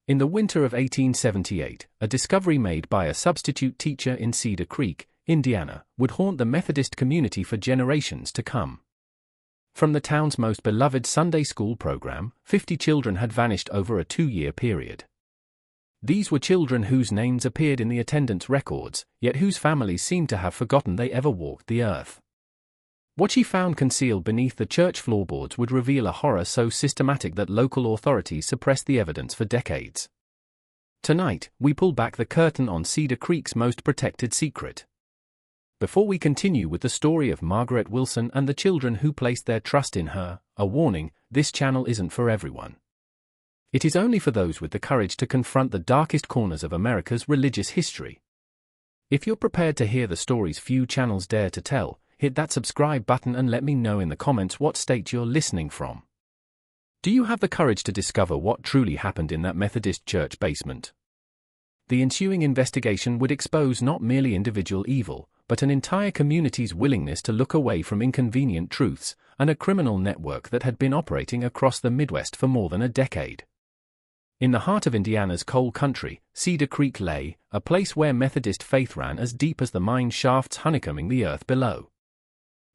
In the winter of 1878, a discovery made by a substitute teacher in Cedar Creek, Indiana, would haunt the Methodist community for generations to come. From the town's most beloved Sunday school program, 50 children had vanished over a 2-year period. These were children whose names appeared in the attendance records, yet whose families seemed to have forgotten they ever walked the earth. What she found concealed beneath the church floorboards would reveal a horror so systematic that local authorities suppressed the evidence for decades. Tonight, we pull back the curtain on Cedar Creek's most protected secret. Before we continue with the story of Margaret Wilson and the children who placed their trust in her, a warning: this channel isn't for everyone. It is only for those with the courage to confront the darkest corners of America's religious history. If you're prepared to hear the stories few channels dare to tell, hit that subscribe button and let me know in the comments what state you're listening from. Do you have the courage to discover what truly happened in that Methodist church basement? The ensuing investigation would expose not merely individual evil, but an entire community's willingness to look away from inconvenient truths, and a criminal network that had been operating across the Midwest for more than a decade. In the heart of Indiana's coal country, Cedar Creek lay, a place where Methodist faith ran as deep as the mine shafts honeycombing the earth below.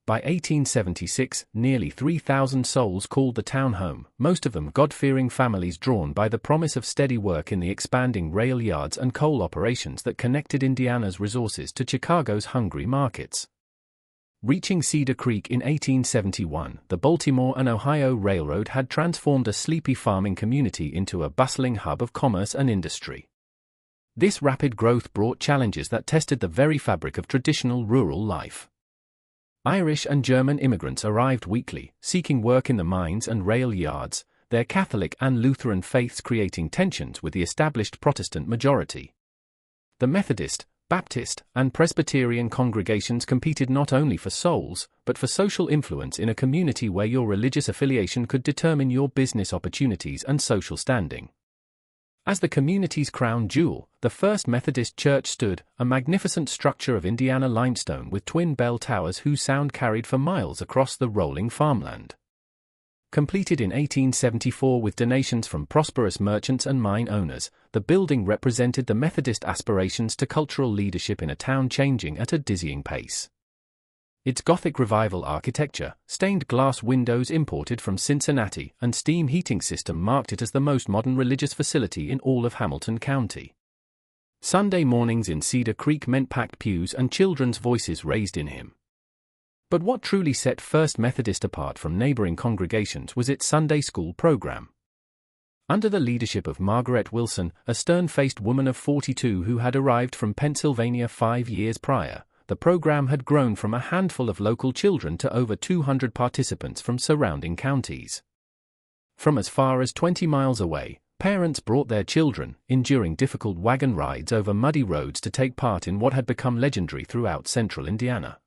By 1876, nearly 3,000 souls called the town home, most of them God-fearing families drawn by the promise of steady work in the expanding rail yards and coal operations that connected Indiana's resources to Chicago's hungry markets. Reaching Cedar Creek in 1871, the Baltimore and Ohio Railroad had transformed a sleepy farming community into a bustling hub of commerce and industry. This rapid growth brought challenges that tested the very fabric of traditional rural life. Irish and German immigrants arrived weekly, seeking work in the mines and rail yards, their Catholic and Lutheran faiths creating tensions with the established Protestant majority. The Methodist, Baptist, and Presbyterian congregations competed not only for souls, but for social influence in a community where your religious affiliation could determine your business opportunities and social standing. As the community's crown jewel, the First Methodist Church stood, a magnificent structure of Indiana limestone with twin bell towers whose sound carried for miles across the rolling farmland. Completed in 1874 with donations from prosperous merchants and mine owners, the building represented the Methodist aspirations to cultural leadership in a town changing at a dizzying pace. Its Gothic Revival architecture, stained glass windows imported from Cincinnati, and steam heating system marked it as the most modern religious facility in all of Hamilton County. Sunday mornings in Cedar Creek meant packed pews and children's voices raised in hymn. But what truly set First Methodist apart from neighboring congregations was its Sunday school program. Under the leadership of Margaret Wilson, a stern-faced woman of 42 who had arrived from Pennsylvania 5 years prior, the program had grown from a handful of local children to over 200 participants from surrounding counties. From as far as 20 miles away, parents brought their children, enduring difficult wagon rides over muddy roads to take part in what had become legendary throughout central Indiana.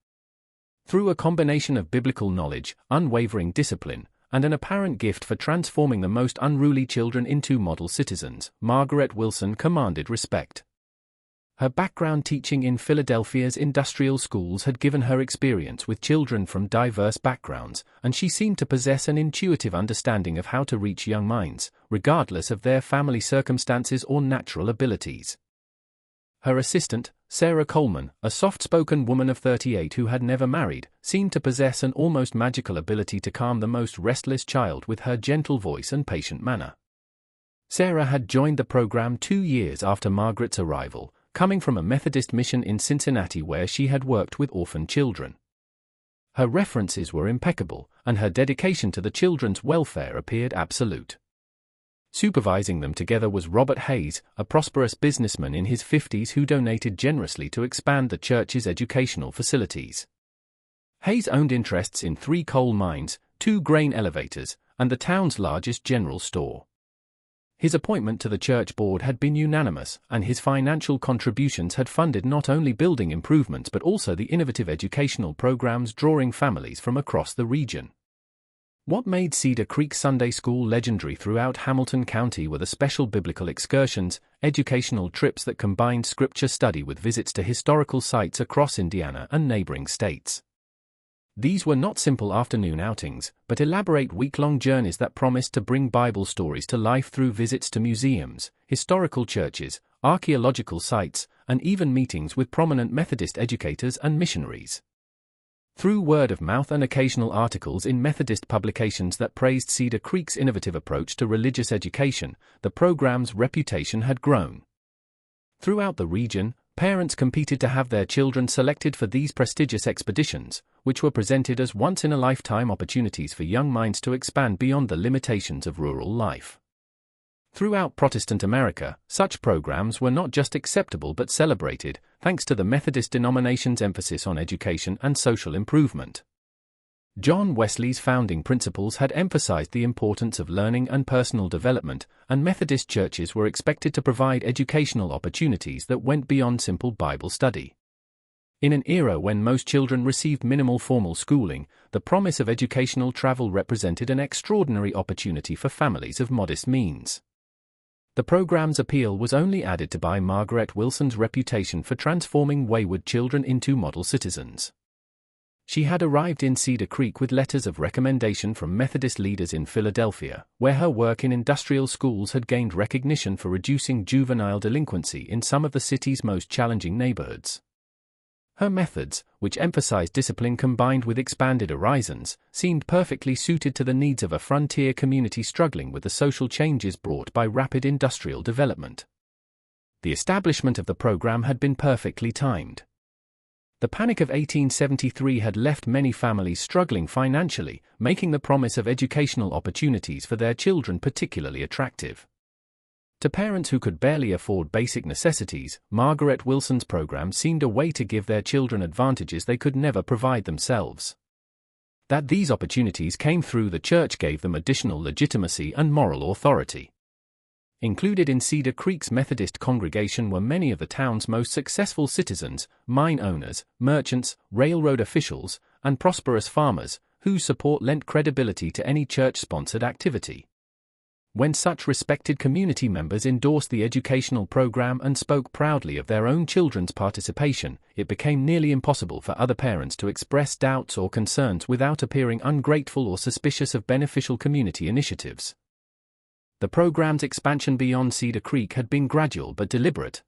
Through a combination of biblical knowledge, unwavering discipline, and an apparent gift for transforming the most unruly children into model citizens, Margaret Wilson commanded respect. Her background teaching in Philadelphia's industrial schools had given her experience with children from diverse backgrounds, and she seemed to possess an intuitive understanding of how to reach young minds, regardless of their family circumstances or natural abilities. Her assistant, Sarah Coleman, a soft-spoken woman of 38 who had never married, seemed to possess an almost magical ability to calm the most restless child with her gentle voice and patient manner. Sarah had joined the program 2 years after Margaret's arrival, coming from a Methodist mission in Cincinnati where she had worked with orphan children. Her references were impeccable, and her dedication to the children's welfare appeared absolute. Supervising them together was Robert Hayes, a prosperous businessman in his 50s who donated generously to expand the church's educational facilities. Hayes owned interests in 3 coal mines, 2 grain elevators, and the town's largest general store. His appointment to the church board had been unanimous, and his financial contributions had funded not only building improvements but also the innovative educational programs drawing families from across the region. What made Cedar Creek Sunday School legendary throughout Hamilton County were the special biblical excursions, educational trips that combined scripture study with visits to historical sites across Indiana and neighboring states. These were not simple afternoon outings, but elaborate week-long journeys that promised to bring Bible stories to life through visits to museums, historical churches, archaeological sites, and even meetings with prominent Methodist educators and missionaries. Through word of mouth and occasional articles in Methodist publications that praised Cedar Creek's innovative approach to religious education, the program's reputation had grown. Throughout the region, parents competed to have their children selected for these prestigious expeditions, which were presented as once-in-a-lifetime opportunities for young minds to expand beyond the limitations of rural life. Throughout Protestant America, such programs were not just acceptable but celebrated, thanks to the Methodist denomination's emphasis on education and social improvement. John Wesley's founding principles had emphasized the importance of learning and personal development, and Methodist churches were expected to provide educational opportunities that went beyond simple Bible study. In an era when most children received minimal formal schooling, the promise of educational travel represented an extraordinary opportunity for families of modest means. The program's appeal was only added to by Margaret Wilson's reputation for transforming wayward children into model citizens. She had arrived in Cedar Creek with letters of recommendation from Methodist leaders in Philadelphia, where her work in industrial schools had gained recognition for reducing juvenile delinquency in some of the city's most challenging neighborhoods. Her methods, which emphasized discipline combined with expanded horizons, seemed perfectly suited to the needs of a frontier community struggling with the social changes brought by rapid industrial development. The establishment of the program had been perfectly timed. The Panic of 1873 had left many families struggling financially, making the promise of educational opportunities for their children particularly attractive. To parents who could barely afford basic necessities, Margaret Wilson's program seemed a way to give their children advantages they could never provide themselves. That these opportunities came through the church gave them additional legitimacy and moral authority. Included in Cedar Creek's Methodist congregation were many of the town's most successful citizens, mine owners, merchants, railroad officials, and prosperous farmers, whose support lent credibility to any church-sponsored activity. When such respected community members endorsed the educational program and spoke proudly of their own children's participation, it became nearly impossible for other parents to express doubts or concerns without appearing ungrateful or suspicious of beneficial community initiatives. The program's expansion beyond Cedar Creek had been gradual but deliberate.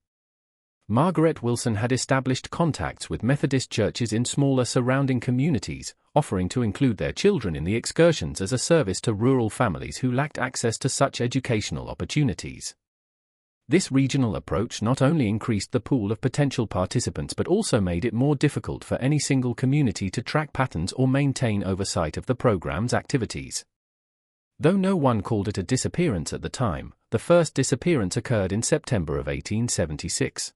Margaret Wilson had established contacts with Methodist churches in smaller surrounding communities, offering to include their children in the excursions as a service to rural families who lacked access to such educational opportunities. This regional approach not only increased the pool of potential participants but also made it more difficult for any single community to track patterns or maintain oversight of the program's activities. Though no one called it a disappearance at the time, the first disappearance occurred in September of 1876.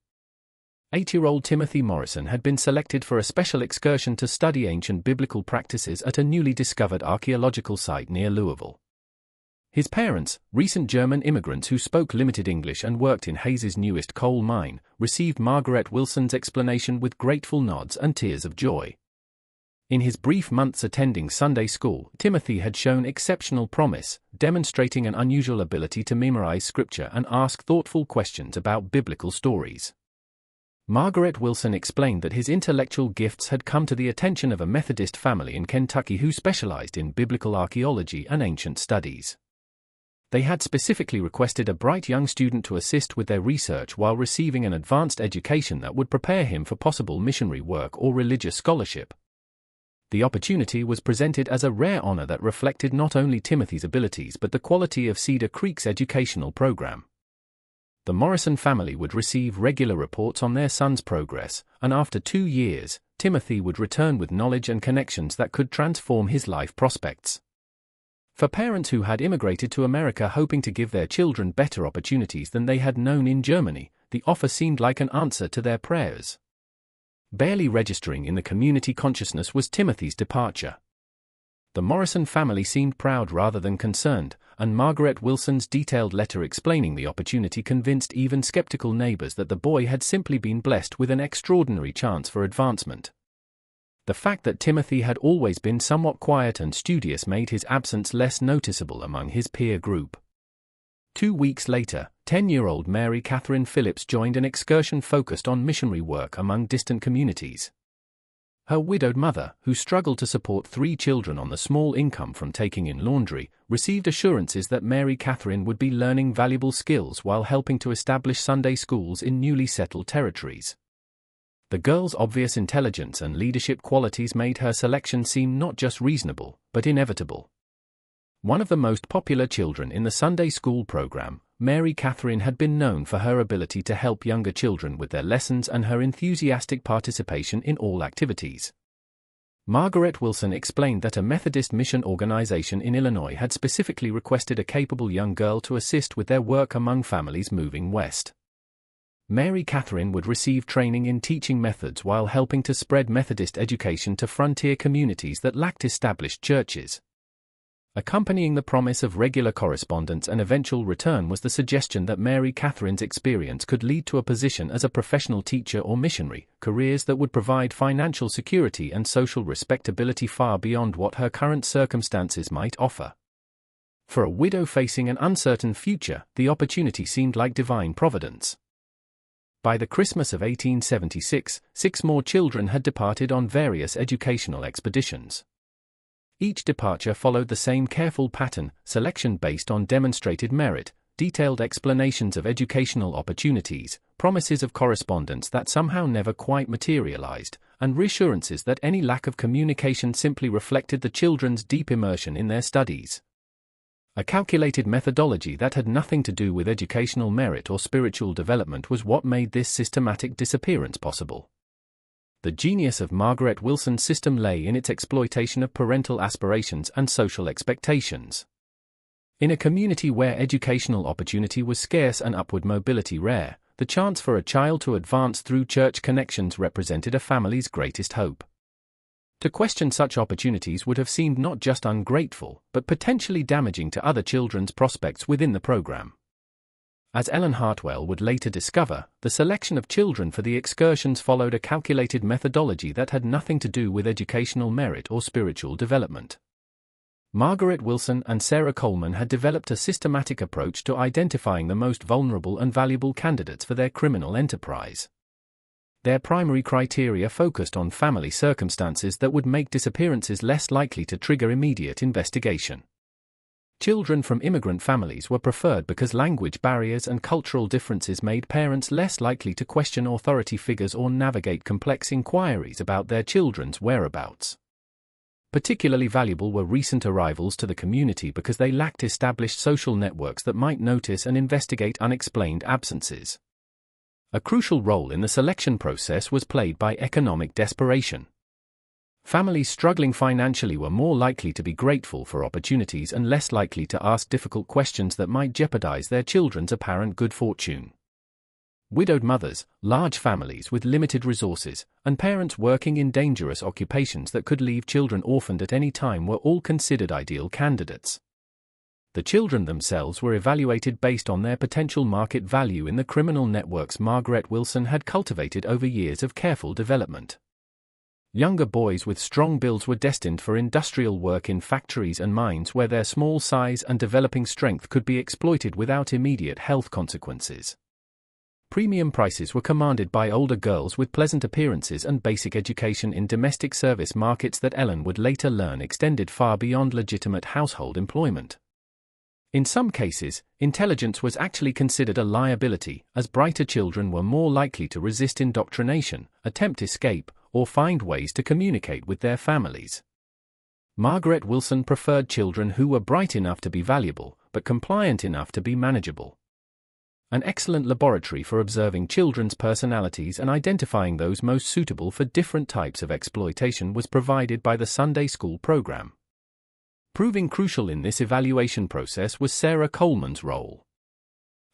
8-year-old Timothy Morrison had been selected for a special excursion to study ancient biblical practices at a newly discovered archaeological site near Louisville. His parents, recent German immigrants who spoke limited English and worked in Hayes's newest coal mine, received Margaret Wilson's explanation with grateful nods and tears of joy. In his brief months attending Sunday school, Timothy had shown exceptional promise, demonstrating an unusual ability to memorize scripture and ask thoughtful questions about biblical stories. Margaret Wilson explained that his intellectual gifts had come to the attention of a Methodist family in Kentucky who specialized in biblical archaeology and ancient studies. They had specifically requested a bright young student to assist with their research while receiving an advanced education that would prepare him for possible missionary work or religious scholarship. The opportunity was presented as a rare honor that reflected not only Timothy's abilities but the quality of Cedar Creek's educational program. The Morrison family would receive regular reports on their son's progress, and after 2 years, Timothy would return with knowledge and connections that could transform his life prospects. For parents who had immigrated to America hoping to give their children better opportunities than they had known in Germany, the offer seemed like an answer to their prayers. Barely registering in the community consciousness was Timothy's departure. The Morrison family seemed proud rather than concerned, and Margaret Wilson's detailed letter explaining the opportunity convinced even skeptical neighbors that the boy had simply been blessed with an extraordinary chance for advancement. The fact that Timothy had always been somewhat quiet and studious made his absence less noticeable among his peer group. 2 weeks later, 10-year-old Mary Catherine Phillips joined an excursion focused on missionary work among distant communities. Her widowed mother, who struggled to support 3 children on the small income from taking in laundry, received assurances that Mary Catherine would be learning valuable skills while helping to establish Sunday schools in newly settled territories. The girl's obvious intelligence and leadership qualities made her selection seem not just reasonable, but inevitable. One of the most popular children in the Sunday school program, Mary Catherine had been known for her ability to help younger children with their lessons and her enthusiastic participation in all activities. Margaret Wilson explained that a Methodist mission organization in Illinois had specifically requested a capable young girl to assist with their work among families moving west. Mary Catherine would receive training in teaching methods while helping to spread Methodist education to frontier communities that lacked established churches. Accompanying the promise of regular correspondence and eventual return was the suggestion that Mary Catherine's experience could lead to a position as a professional teacher or missionary, careers that would provide financial security and social respectability far beyond what her current circumstances might offer. For a widow facing an uncertain future, the opportunity seemed like divine providence. By the Christmas of 1876, 6 more children had departed on various educational expeditions. Each departure followed the same careful pattern, selection based on demonstrated merit, detailed explanations of educational opportunities, promises of correspondence that somehow never quite materialized, and reassurances that any lack of communication simply reflected the children's deep immersion in their studies. A calculated methodology that had nothing to do with educational merit or spiritual development was what made this systematic disappearance possible. The genius of Margaret Wilson's system lay in its exploitation of parental aspirations and social expectations. In a community where educational opportunity was scarce and upward mobility rare, the chance for a child to advance through church connections represented a family's greatest hope. To question such opportunities would have seemed not just ungrateful, but potentially damaging to other children's prospects within the program. As Ellen Hartwell would later discover, the selection of children for the excursions followed a calculated methodology that had nothing to do with educational merit or spiritual development. Margaret Wilson and Sarah Coleman had developed a systematic approach to identifying the most vulnerable and valuable candidates for their criminal enterprise. Their primary criteria focused on family circumstances that would make disappearances less likely to trigger immediate investigation. Children from immigrant families were preferred because language barriers and cultural differences made parents less likely to question authority figures or navigate complex inquiries about their children's whereabouts. Particularly valuable were recent arrivals to the community because they lacked established social networks that might notice and investigate unexplained absences. A crucial role in the selection process was played by economic desperation. Families struggling financially were more likely to be grateful for opportunities and less likely to ask difficult questions that might jeopardize their children's apparent good fortune. Widowed mothers, large families with limited resources, and parents working in dangerous occupations that could leave children orphaned at any time were all considered ideal candidates. The children themselves were evaluated based on their potential market value in the criminal networks Margaret Wilson had cultivated over years of careful development. Younger boys with strong builds were destined for industrial work in factories and mines where their small size and developing strength could be exploited without immediate health consequences. Premium prices were commanded by older girls with pleasant appearances and basic education in domestic service markets that Ellen would later learn extended far beyond legitimate household employment. In some cases, intelligence was actually considered a liability, as brighter children were more likely to resist indoctrination, attempt escape, or find ways to communicate with their families. Margaret Wilson preferred children who were bright enough to be valuable, but compliant enough to be manageable. An excellent laboratory for observing children's personalities and identifying those most suitable for different types of exploitation was provided by the Sunday school program. Proving crucial in this evaluation process was Sarah Coleman's role.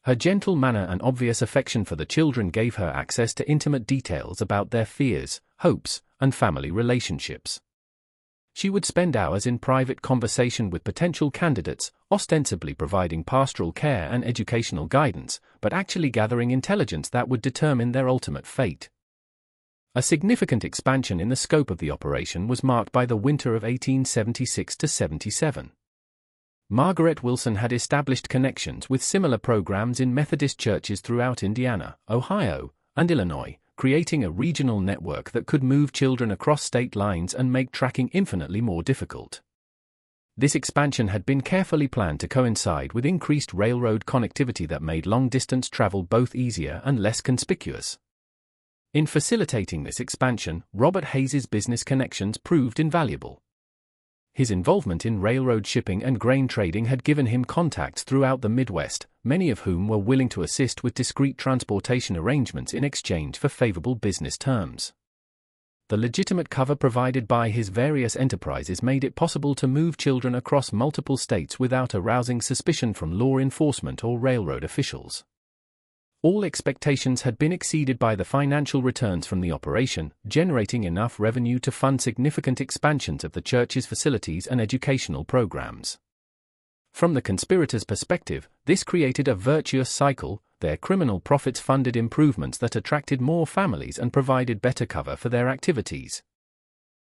Her gentle manner and obvious affection for the children gave her access to intimate details about their fears, hopes, and family relationships. She would spend hours in private conversation with potential candidates, ostensibly providing pastoral care and educational guidance, but actually gathering intelligence that would determine their ultimate fate. A significant expansion in the scope of the operation was marked by the winter of 1876–77. Margaret Wilson had established connections with similar programs in Methodist churches throughout Indiana, Ohio, and Illinois, creating a regional network that could move children across state lines and make tracking infinitely more difficult. This expansion had been carefully planned to coincide with increased railroad connectivity that made long-distance travel both easier and less conspicuous. In facilitating this expansion, Robert Hayes's business connections proved invaluable. His involvement in railroad shipping and grain trading had given him contacts throughout the Midwest, many of whom were willing to assist with discreet transportation arrangements in exchange for favorable business terms. The legitimate cover provided by his various enterprises made it possible to move children across multiple states without arousing suspicion from law enforcement or railroad officials. All expectations had been exceeded by the financial returns from the operation, generating enough revenue to fund significant expansions of the church's facilities and educational programs. From the conspirators' perspective, this created a virtuous cycle. Their criminal profits funded improvements that attracted more families and provided better cover for their activities.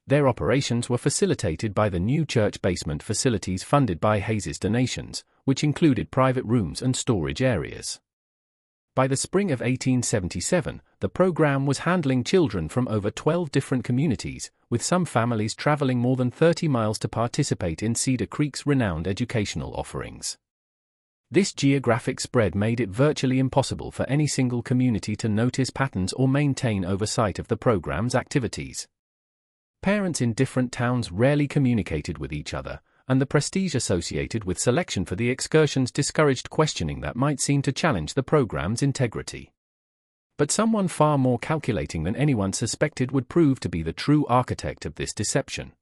Their operations were facilitated by the new church basement facilities funded by Hayes's donations, which included private rooms and storage areas. By the spring of 1877, the program was handling children from over 12 different communities, with some families traveling more than 30 miles to participate in Cedar Creek's renowned educational offerings. This geographic spread made it virtually impossible for any single community to notice patterns or maintain oversight of the program's activities. Parents in different towns rarely communicated with each other, and the prestige associated with selection for the excursions discouraged questioning that might seem to challenge the program's integrity. But someone far more calculating than anyone suspected would prove to be the true architect of this deception.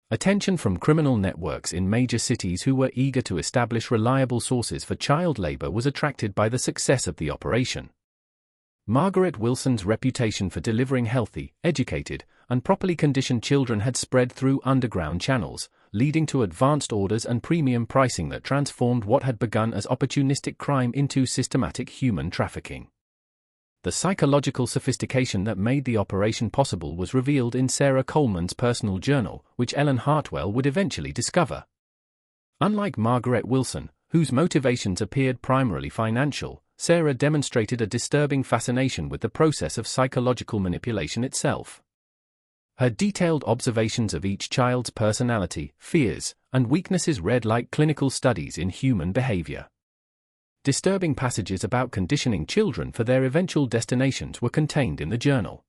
Attention from criminal networks in major cities who were eager to establish reliable sources for child labor was attracted by the success of the operation. Margaret Wilson's reputation for delivering healthy, educated, and properly conditioned children had spread through underground channels, leading to advanced orders and premium pricing that transformed what had begun as opportunistic crime into systematic human trafficking. The psychological sophistication that made the operation possible was revealed in Sarah Coleman's personal journal, which Ellen Hartwell would eventually discover. Unlike Margaret Wilson, whose motivations appeared primarily financial, Sarah demonstrated a disturbing fascination with the process of psychological manipulation itself. Her detailed observations of each child's personality, fears, and weaknesses read like clinical studies in human behavior. Disturbing passages about conditioning children for their eventual destinations were contained in the journal.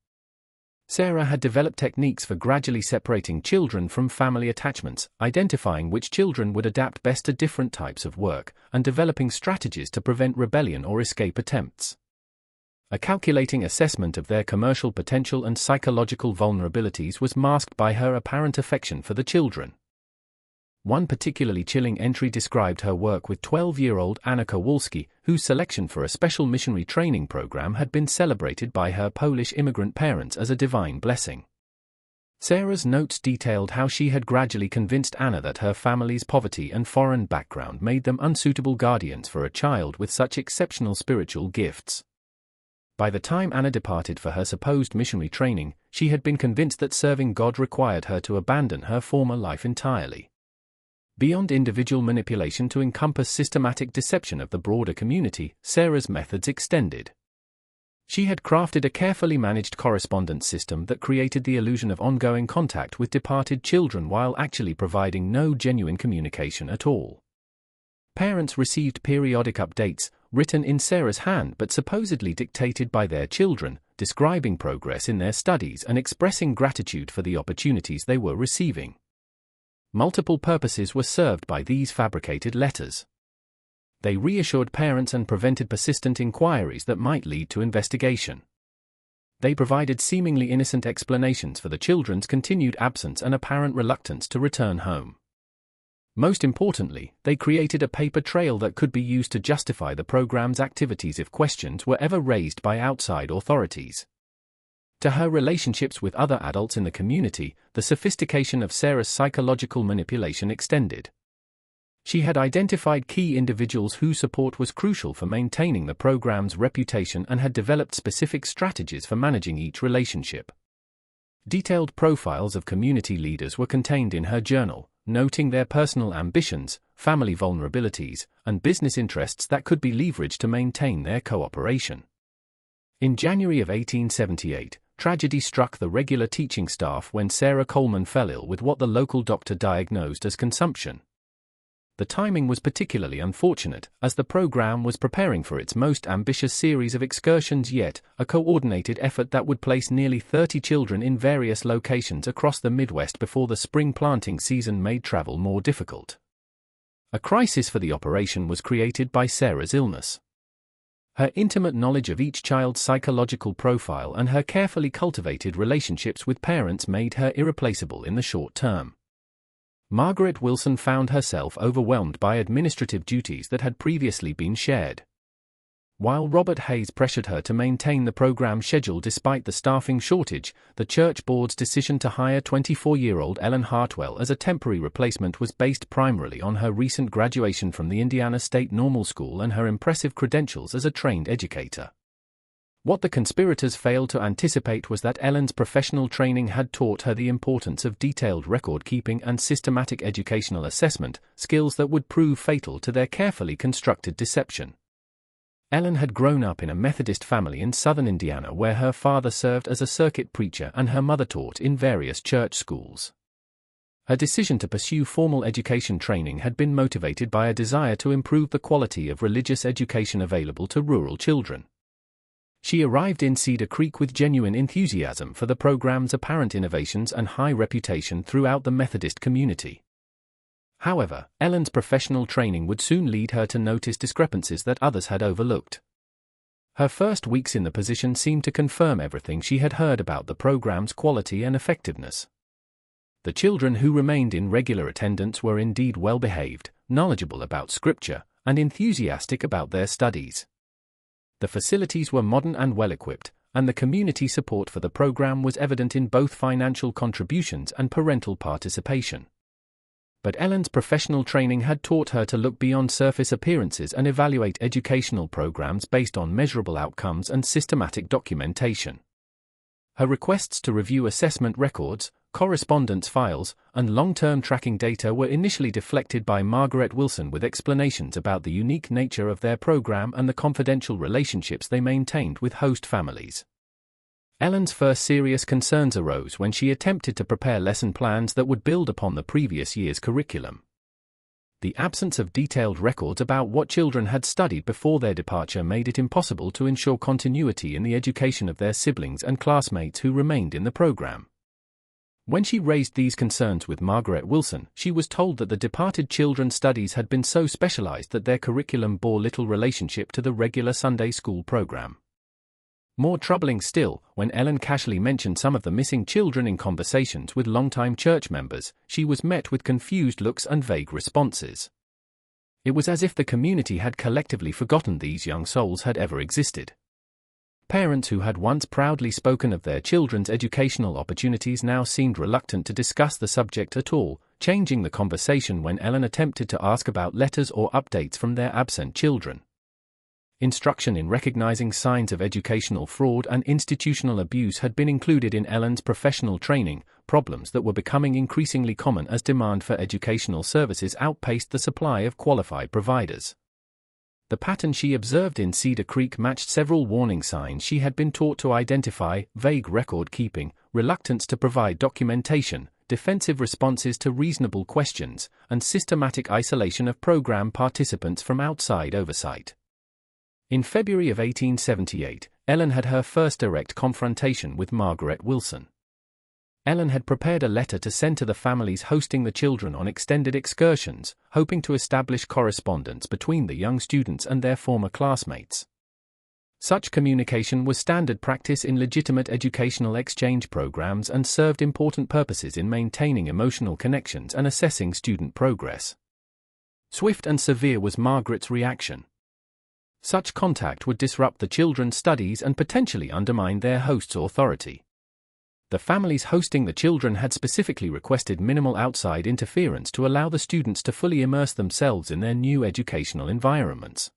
Sarah had developed techniques for gradually separating children from family attachments, identifying which children would adapt best to different types of work, and developing strategies to prevent rebellion or escape attempts. A calculating assessment of their commercial potential and psychological vulnerabilities was masked by her apparent affection for the children. One particularly chilling entry described her work with 12-year-old Anna Kowalski, whose selection for a special missionary training program had been celebrated by her Polish immigrant parents as a divine blessing. Sarah's notes detailed how she had gradually convinced Anna that her family's poverty and foreign background made them unsuitable guardians for a child with such exceptional spiritual gifts. By the time Anna departed for her supposed missionary training, she had been convinced that serving God required her to abandon her former life entirely. Beyond individual manipulation to encompass systematic deception of the broader community, Sarah's methods extended. She had crafted a carefully managed correspondence system that created the illusion of ongoing contact with departed children while actually providing no genuine communication at all. Parents received periodic updates, written in Sarah's hand but supposedly dictated by their children, describing progress in their studies and expressing gratitude for the opportunities they were receiving. Multiple purposes were served by these fabricated letters. They reassured parents and prevented persistent inquiries that might lead to investigation. They provided seemingly innocent explanations for the children's continued absence and apparent reluctance to return home. Most importantly, they created a paper trail that could be used to justify the program's activities if questions were ever raised by outside authorities. To her relationships with other adults in the community, the sophistication of Sarah's psychological manipulation extended. She had identified key individuals whose support was crucial for maintaining the program's reputation and had developed specific strategies for managing each relationship. Detailed profiles of community leaders were contained in her journal, noting their personal ambitions, family vulnerabilities, and business interests that could be leveraged to maintain their cooperation. In January of 1878, tragedy struck the regular teaching staff when Sarah Coleman fell ill with what the local doctor diagnosed as consumption. The timing was particularly unfortunate, as the program was preparing for its most ambitious series of excursions yet, a coordinated effort that would place nearly 30 children in various locations across the Midwest before the spring planting season made travel more difficult. A crisis for the operation was created by Sarah's illness. Her intimate knowledge of each child's psychological profile and her carefully cultivated relationships with parents made her irreplaceable in the short term. Margaret Wilson found herself overwhelmed by administrative duties that had previously been shared. While Robert Hayes pressured her to maintain the program schedule despite the staffing shortage, the church board's decision to hire 24-year-old Ellen Hartwell as a temporary replacement was based primarily on her recent graduation from the Indiana State Normal School and her impressive credentials as a trained educator. What the conspirators failed to anticipate was that Ellen's professional training had taught her the importance of detailed record-keeping and systematic educational assessment, skills that would prove fatal to their carefully constructed deception. Ellen had grown up in a Methodist family in southern Indiana where her father served as a circuit preacher and her mother taught in various church schools. Her decision to pursue formal education training had been motivated by a desire to improve the quality of religious education available to rural children. She arrived in Cedar Creek with genuine enthusiasm for the program's apparent innovations and high reputation throughout the Methodist community. However, Ellen's professional training would soon lead her to notice discrepancies that others had overlooked. Her first weeks in the position seemed to confirm everything she had heard about the program's quality and effectiveness. The children who remained in regular attendance were indeed well-behaved, knowledgeable about Scripture, and enthusiastic about their studies. The facilities were modern and well-equipped, and the community support for the program was evident in both financial contributions and parental participation. But Ellen's professional training had taught her to look beyond surface appearances and evaluate educational programs based on measurable outcomes and systematic documentation. Her requests to review assessment records, correspondence files, and long-term tracking data were initially deflected by Margaret Wilson with explanations about the unique nature of their program and the confidential relationships they maintained with host families. Ellen's first serious concerns arose when she attempted to prepare lesson plans that would build upon the previous year's curriculum. The absence of detailed records about what children had studied before their departure made it impossible to ensure continuity in the education of their siblings and classmates who remained in the program. When she raised these concerns with Margaret Wilson, she was told that the departed children's studies had been so specialized that their curriculum bore little relationship to the regular Sunday school program. More troubling still, when Ellen casually mentioned some of the missing children in conversations with longtime church members, she was met with confused looks and vague responses. It was as if the community had collectively forgotten these young souls had ever existed. Parents who had once proudly spoken of their children's educational opportunities now seemed reluctant to discuss the subject at all, changing the conversation when Ellen attempted to ask about letters or updates from their absent children. Instruction in recognizing signs of educational fraud and institutional abuse had been included in Ellen's professional training, problems that were becoming increasingly common as demand for educational services outpaced the supply of qualified providers. The pattern she observed in Cedar Creek matched several warning signs she had been taught to identify: vague record-keeping, reluctance to provide documentation, defensive responses to reasonable questions, and systematic isolation of program participants from outside oversight. In February of 1878, Ellen had her first direct confrontation with Margaret Wilson. Ellen had prepared a letter to send to the families hosting the children on extended excursions, hoping to establish correspondence between the young students and their former classmates. Such communication was standard practice in legitimate educational exchange programs and served important purposes in maintaining emotional connections and assessing student progress. Swift and severe was Margaret's reaction. Such contact would disrupt the children's studies and potentially undermine their host's authority. The families hosting the children had specifically requested minimal outside interference to allow the students to fully immerse themselves in their new educational environments.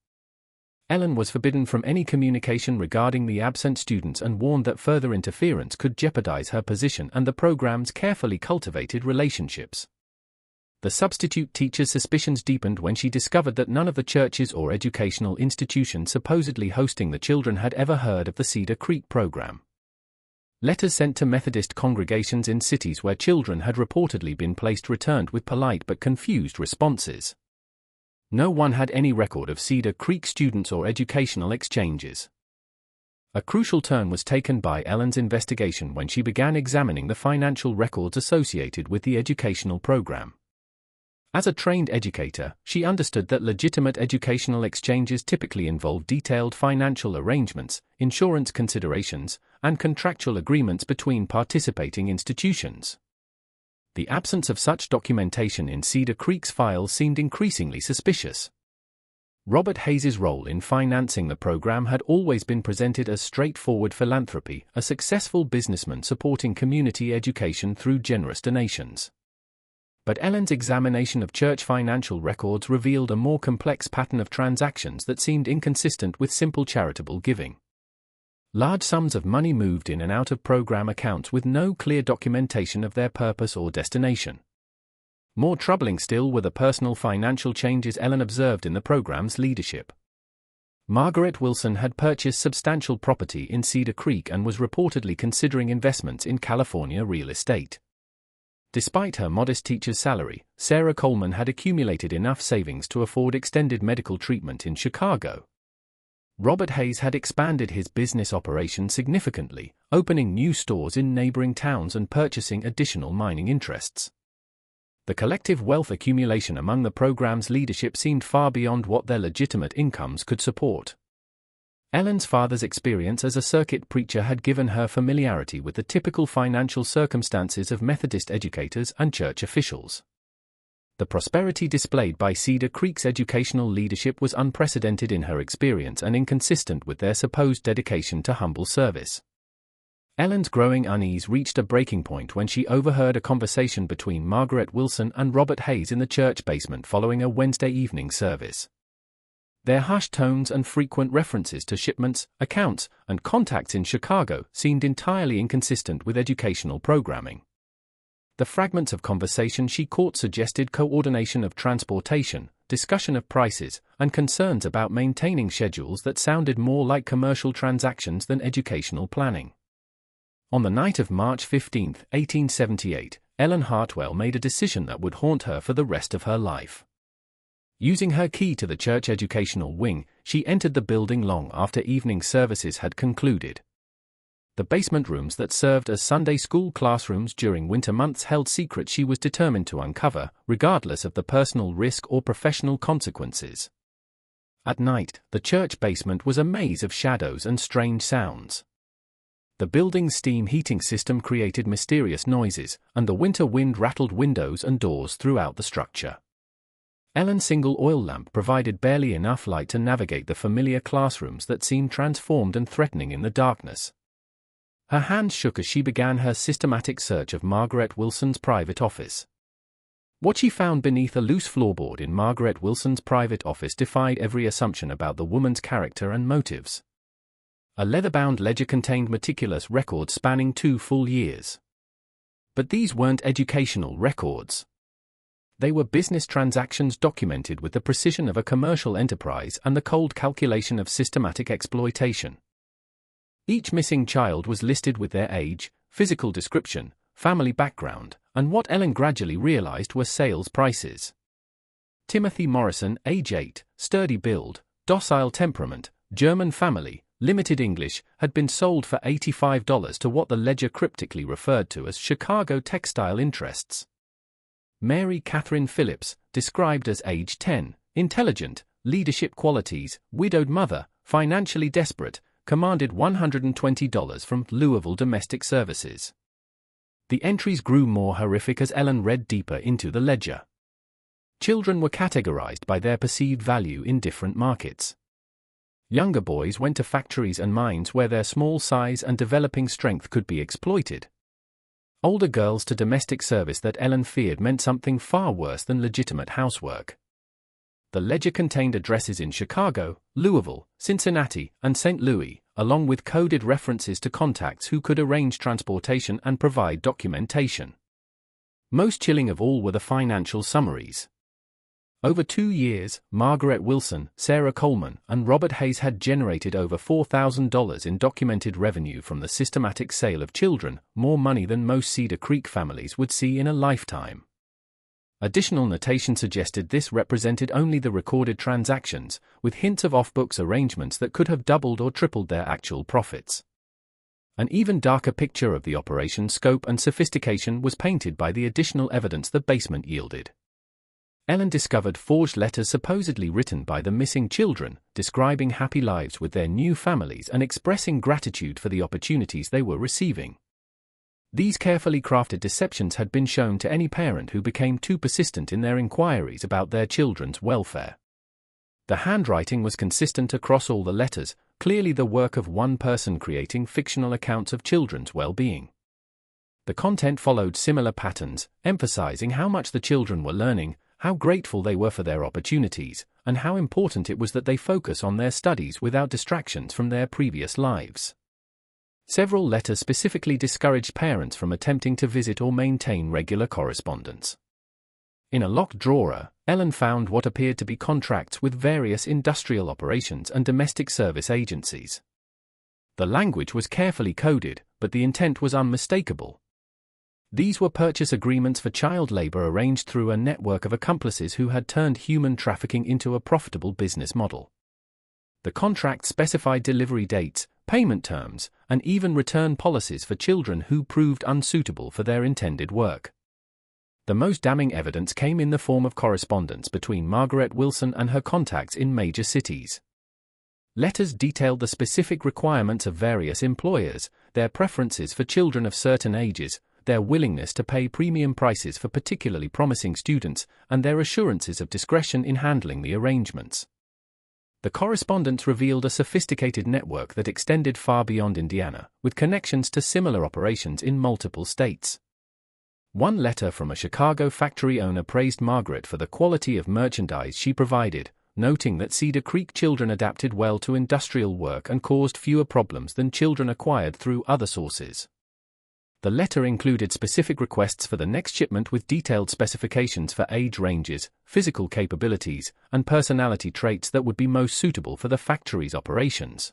Ellen was forbidden from any communication regarding the absent students and warned that further interference could jeopardize her position and the program's carefully cultivated relationships. The substitute teacher's suspicions deepened when she discovered that none of the churches or educational institutions supposedly hosting the children had ever heard of the Cedar Creek program. Letters sent to Methodist congregations in cities where children had reportedly been placed returned with polite but confused responses. No one had any record of Cedar Creek students or educational exchanges. A crucial turn was taken by Ellen's investigation when she began examining the financial records associated with the educational program. As a trained educator, she understood that legitimate educational exchanges typically involve detailed financial arrangements, insurance considerations, and contractual agreements between participating institutions. The absence of such documentation in Cedar Creek's files seemed increasingly suspicious. Robert Hayes's role in financing the program had always been presented as straightforward philanthropy, a successful businessman supporting community education through generous donations. But Ellen's examination of church financial records revealed a more complex pattern of transactions that seemed inconsistent with simple charitable giving. Large sums of money moved in and out of program accounts with no clear documentation of their purpose or destination. More troubling still were the personal financial changes Ellen observed in the program's leadership. Margaret Wilson had purchased substantial property in Cedar Creek and was reportedly considering investments in California real estate. Despite her modest teacher's salary, Sarah Coleman had accumulated enough savings to afford extended medical treatment in Chicago. Robert Hayes had expanded his business operation significantly, opening new stores in neighboring towns and purchasing additional mining interests. The collective wealth accumulation among the program's leadership seemed far beyond what their legitimate incomes could support. Ellen's father's experience as a circuit preacher had given her familiarity with the typical financial circumstances of Methodist educators and church officials. The prosperity displayed by Cedar Creek's educational leadership was unprecedented in her experience and inconsistent with their supposed dedication to humble service. Ellen's growing unease reached a breaking point when she overheard a conversation between Margaret Wilson and Robert Hayes in the church basement following a Wednesday evening service. Their hushed tones and frequent references to shipments, accounts, and contacts in Chicago seemed entirely inconsistent with educational programming. The fragments of conversation she caught suggested coordination of transportation, discussion of prices, and concerns about maintaining schedules that sounded more like commercial transactions than educational planning. On the night of March 15, 1878, Ellen Hartwell made a decision that would haunt her for the rest of her life. Using her key to the church educational wing, she entered the building long after evening services had concluded. The basement rooms that served as Sunday school classrooms during winter months held secrets she was determined to uncover, regardless of the personal risk or professional consequences. At night, the church basement was a maze of shadows and strange sounds. The building's steam heating system created mysterious noises, and the winter wind rattled windows and doors throughout the structure. Ellen's single oil lamp provided barely enough light to navigate the familiar classrooms that seemed transformed and threatening in the darkness. Her hands shook as she began her systematic search of Margaret Wilson's private office. What she found beneath a loose floorboard in Margaret Wilson's private office defied every assumption about the woman's character and motives. A leather-bound ledger contained meticulous records spanning 2 full years. But these weren't educational records. They were business transactions documented with the precision of a commercial enterprise and the cold calculation of systematic exploitation. Each missing child was listed with their age, physical description, family background, and what Ellen gradually realized were sales prices. Timothy Morrison, age 8, sturdy build, docile temperament, German family, limited English, had been sold for $85 to what the ledger cryptically referred to as Chicago textile interests. Mary Catherine Phillips, described as age 10, intelligent, leadership qualities, widowed mother, financially desperate, commanded $120 from Louisville Domestic Services. The entries grew more horrific as Ellen read deeper into the ledger. Children were categorized by their perceived value in different markets. Younger boys went to factories and mines where their small size and developing strength could be exploited. Older girls to domestic service that Ellen feared meant something far worse than legitimate housework. The ledger contained addresses in Chicago, Louisville, Cincinnati, and St. Louis, along with coded references to contacts who could arrange transportation and provide documentation. Most chilling of all were the financial summaries. Over 2 years, Margaret Wilson, Sarah Coleman, and Robert Hayes had generated over $4,000 in documented revenue from the systematic sale of children, more money than most Cedar Creek families would see in a lifetime. Additional notation suggested this represented only the recorded transactions, with hints of off-books arrangements that could have doubled or tripled their actual profits. An even darker picture of the operation's scope and sophistication was painted by the additional evidence the basement yielded. Ellen discovered forged letters supposedly written by the missing children, describing happy lives with their new families and expressing gratitude for the opportunities they were receiving. These carefully crafted deceptions had been shown to any parent who became too persistent in their inquiries about their children's welfare. The handwriting was consistent across all the letters, clearly the work of one person creating fictional accounts of children's well-being. The content followed similar patterns, emphasizing how much the children were learning, how grateful they were for their opportunities, and how important it was that they focus on their studies without distractions from their previous lives. Several letters specifically discouraged parents from attempting to visit or maintain regular correspondence. In a locked drawer, Ellen found what appeared to be contracts with various industrial operations and domestic service agencies. The language was carefully coded, but the intent was unmistakable. These were purchase agreements for child labor arranged through a network of accomplices who had turned human trafficking into a profitable business model. The contract specified delivery dates, payment terms, and even return policies for children who proved unsuitable for their intended work. The most damning evidence came in the form of correspondence between Margaret Wilson and her contacts in major cities. Letters detailed the specific requirements of various employers, their preferences for children of certain ages, their willingness to pay premium prices for particularly promising students, and their assurances of discretion in handling the arrangements. The correspondence revealed a sophisticated network that extended far beyond Indiana, with connections to similar operations in multiple states. One letter from a Chicago factory owner praised Margaret for the quality of merchandise she provided, noting that Cedar Creek children adapted well to industrial work and caused fewer problems than children acquired through other sources. The letter included specific requests for the next shipment with detailed specifications for age ranges, physical capabilities, and personality traits that would be most suitable for the factory's operations.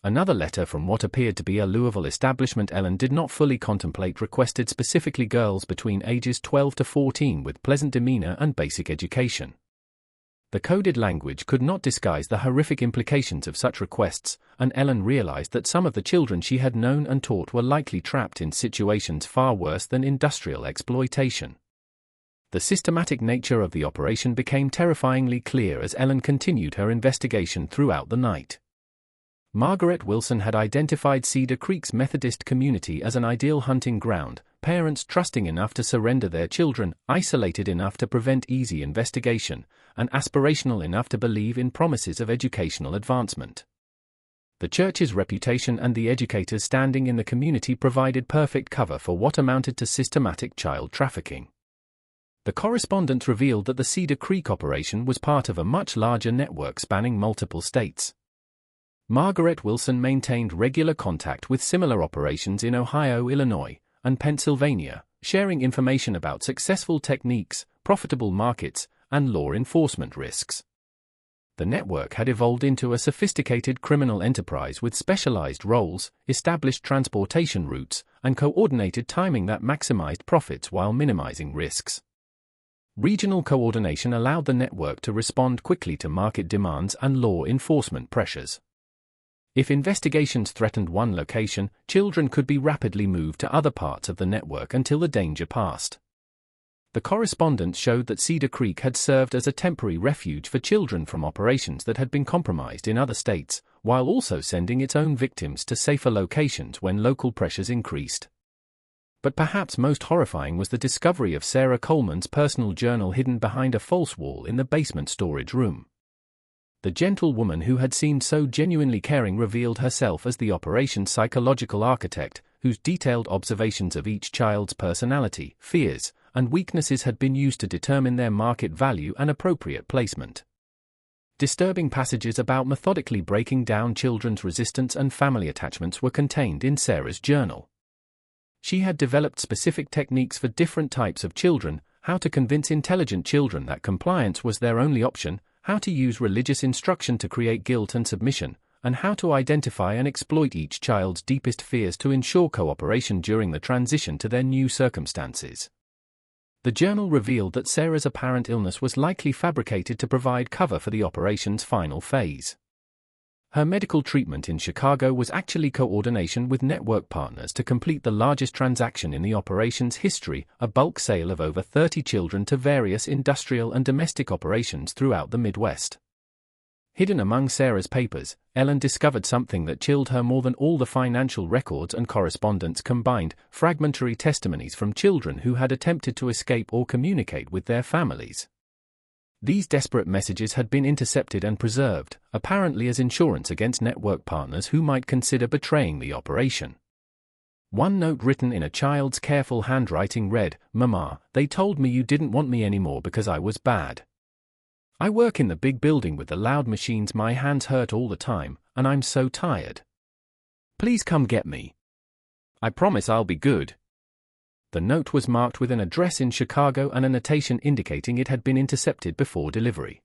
Another letter from what appeared to be a Louisville establishment Ellen did not fully contemplate requested specifically girls between ages 12 to 14 with pleasant demeanor and basic education. The coded language could not disguise the horrific implications of such requests, and Ellen realized that some of the children she had known and taught were likely trapped in situations far worse than industrial exploitation. The systematic nature of the operation became terrifyingly clear as Ellen continued her investigation throughout the night. Margaret Wilson had identified Cedar Creek's Methodist community as an ideal hunting ground, parents trusting enough to surrender their children, isolated enough to prevent easy investigation, and aspirational enough to believe in promises of educational advancement. The church's reputation and the educators' standing in the community provided perfect cover for what amounted to systematic child trafficking. The correspondence revealed that the Cedar Creek operation was part of a much larger network spanning multiple states. Margaret Wilson maintained regular contact with similar operations in Ohio, Illinois, and Pennsylvania, sharing information about successful techniques, profitable markets, and law enforcement risks. The network had evolved into a sophisticated criminal enterprise with specialized roles, established transportation routes, and coordinated timing that maximized profits while minimizing risks. Regional coordination allowed the network to respond quickly to market demands and law enforcement pressures. If investigations threatened one location, children could be rapidly moved to other parts of the network until the danger passed. The correspondence showed that Cedar Creek had served as a temporary refuge for children from operations that had been compromised in other states, while also sending its own victims to safer locations when local pressures increased. But perhaps most horrifying was the discovery of Sarah Coleman's personal journal hidden behind a false wall in the basement storage room. The gentle woman who had seemed so genuinely caring revealed herself as the operation's psychological architect, whose detailed observations of each child's personality, fears, and weaknesses had been used to determine their market value and appropriate placement. Disturbing passages about methodically breaking down children's resistance and family attachments were contained in Sarah's journal. she had developed specific techniques for different types of children: how to convince intelligent children that compliance was their only option, how to use religious instruction to create guilt and submission, and how to identify and exploit each child's deepest fears to ensure cooperation during the transition to their new circumstances. The journal revealed that Sarah's apparent illness was likely fabricated to provide cover for the operation's final phase. Her medical treatment in Chicago was actually coordination with network partners to complete the largest transaction in the operation's history, a bulk sale of over 30 children to various industrial and domestic operations throughout the Midwest. Hidden among Sarah's papers, Ellen discovered something that chilled her more than all the financial records and correspondence combined: fragmentary testimonies from children who had attempted to escape or communicate with their families. These desperate messages had been intercepted and preserved, apparently as insurance against network partners who might consider betraying the operation. One note written in a child's careful handwriting read, "Mama, they told me you didn't want me anymore because I was bad. I work in the big building with the loud machines, my hands hurt all the time, and I'm so tired. Please come get me. I promise I'll be good." The note was marked with an address in Chicago and a notation indicating it had been intercepted before delivery.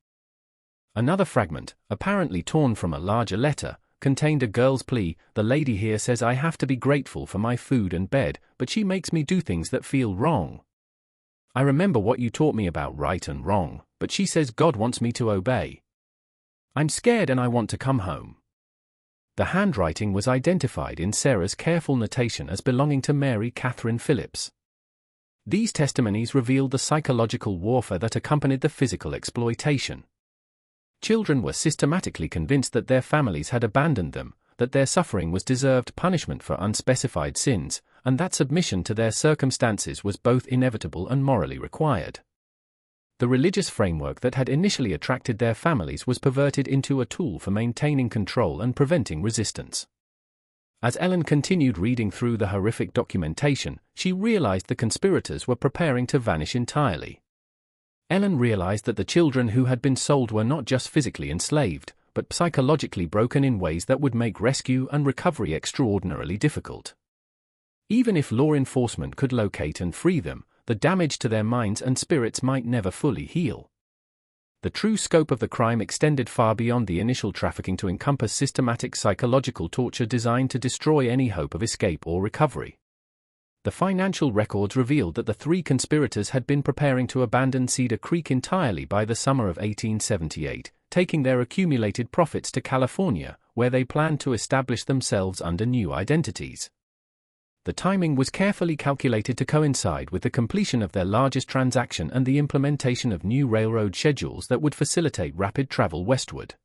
Another fragment, apparently torn from a larger letter, contained a girl's plea: "The lady here says I have to be grateful for my food and bed, but she makes me do things that feel wrong. I remember what you taught me about right and wrong, but she says God wants me to obey. I'm scared and I want to come home." The handwriting was identified in Sarah's careful notation as belonging to Mary Catherine Phillips. These testimonies revealed the psychological warfare that accompanied the physical exploitation. Children were systematically convinced that their families had abandoned them, that their suffering was deserved punishment for unspecified sins, and that submission to their circumstances was both inevitable and morally required. The religious framework that had initially attracted their families was perverted into a tool for maintaining control and preventing resistance. As Ellen continued reading through the horrific documentation, she realized the conspirators were preparing to vanish entirely. Ellen realized that the children who had been sold were not just physically enslaved, but psychologically broken in ways that would make rescue and recovery extraordinarily difficult. Even if law enforcement could locate and free them, the damage to their minds and spirits might never fully heal. The true scope of the crime extended far beyond the initial trafficking to encompass systematic psychological torture designed to destroy any hope of escape or recovery. The financial records revealed that the three conspirators had been preparing to abandon Cedar Creek entirely by the summer of 1878, taking their accumulated profits to California, where they planned to establish themselves under new identities. The timing was carefully calculated to coincide with the completion of their largest transaction and the implementation of new railroad schedules that would facilitate rapid travel westward.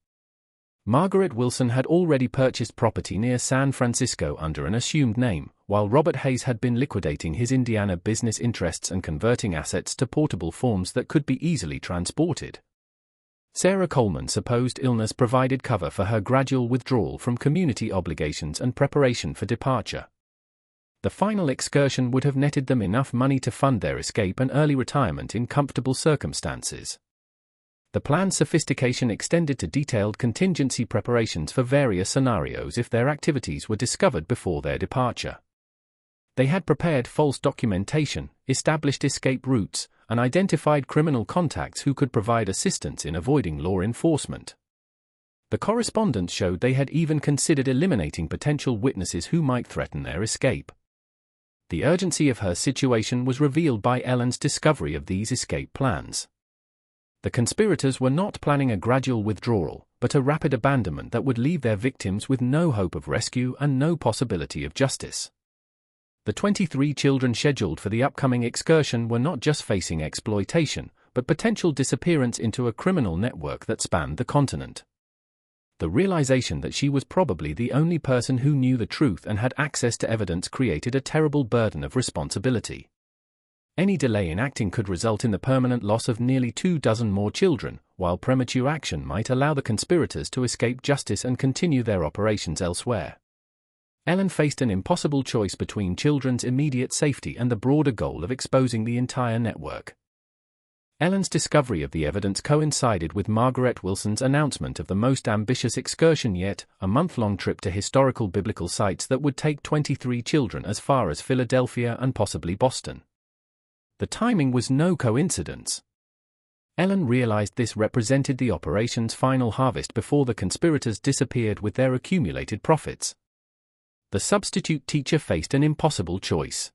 Margaret Wilson had already purchased property near San Francisco under an assumed name, while Robert Hayes had been liquidating his Indiana business interests and converting assets to portable forms that could be easily transported. Sarah Coleman's supposed illness provided cover for her gradual withdrawal from community obligations and preparation for departure. The final excursion would have netted them enough money to fund their escape and early retirement in comfortable circumstances. The plan's sophistication extended to detailed contingency preparations for various scenarios if their activities were discovered before their departure. They had prepared false documentation, established escape routes, and identified criminal contacts who could provide assistance in avoiding law enforcement. The correspondence showed they had even considered eliminating potential witnesses who might threaten their escape. The urgency of her situation was revealed by Ellen's discovery of these escape plans. The conspirators were not planning a gradual withdrawal, but a rapid abandonment that would leave their victims with no hope of rescue and no possibility of justice. The 23 children scheduled for the upcoming excursion were not just facing exploitation, but potential disappearance into a criminal network that spanned the continent. The realization that she was probably the only person who knew the truth and had access to evidence created a terrible burden of responsibility. Any delay in acting could result in the permanent loss of nearly 24 more children, while premature action might allow the conspirators to escape justice and continue their operations elsewhere. Ellen faced an impossible choice between children's immediate safety and the broader goal of exposing the entire network. Ellen's discovery of the evidence coincided with Margaret Wilson's announcement of the most ambitious excursion yet, a month-long trip to historical biblical sites that would take 23 children as far as Philadelphia and possibly Boston. The timing was no coincidence. Ellen realized this represented the operation's final harvest before the conspirators disappeared with their accumulated profits. The substitute teacher faced an impossible choice.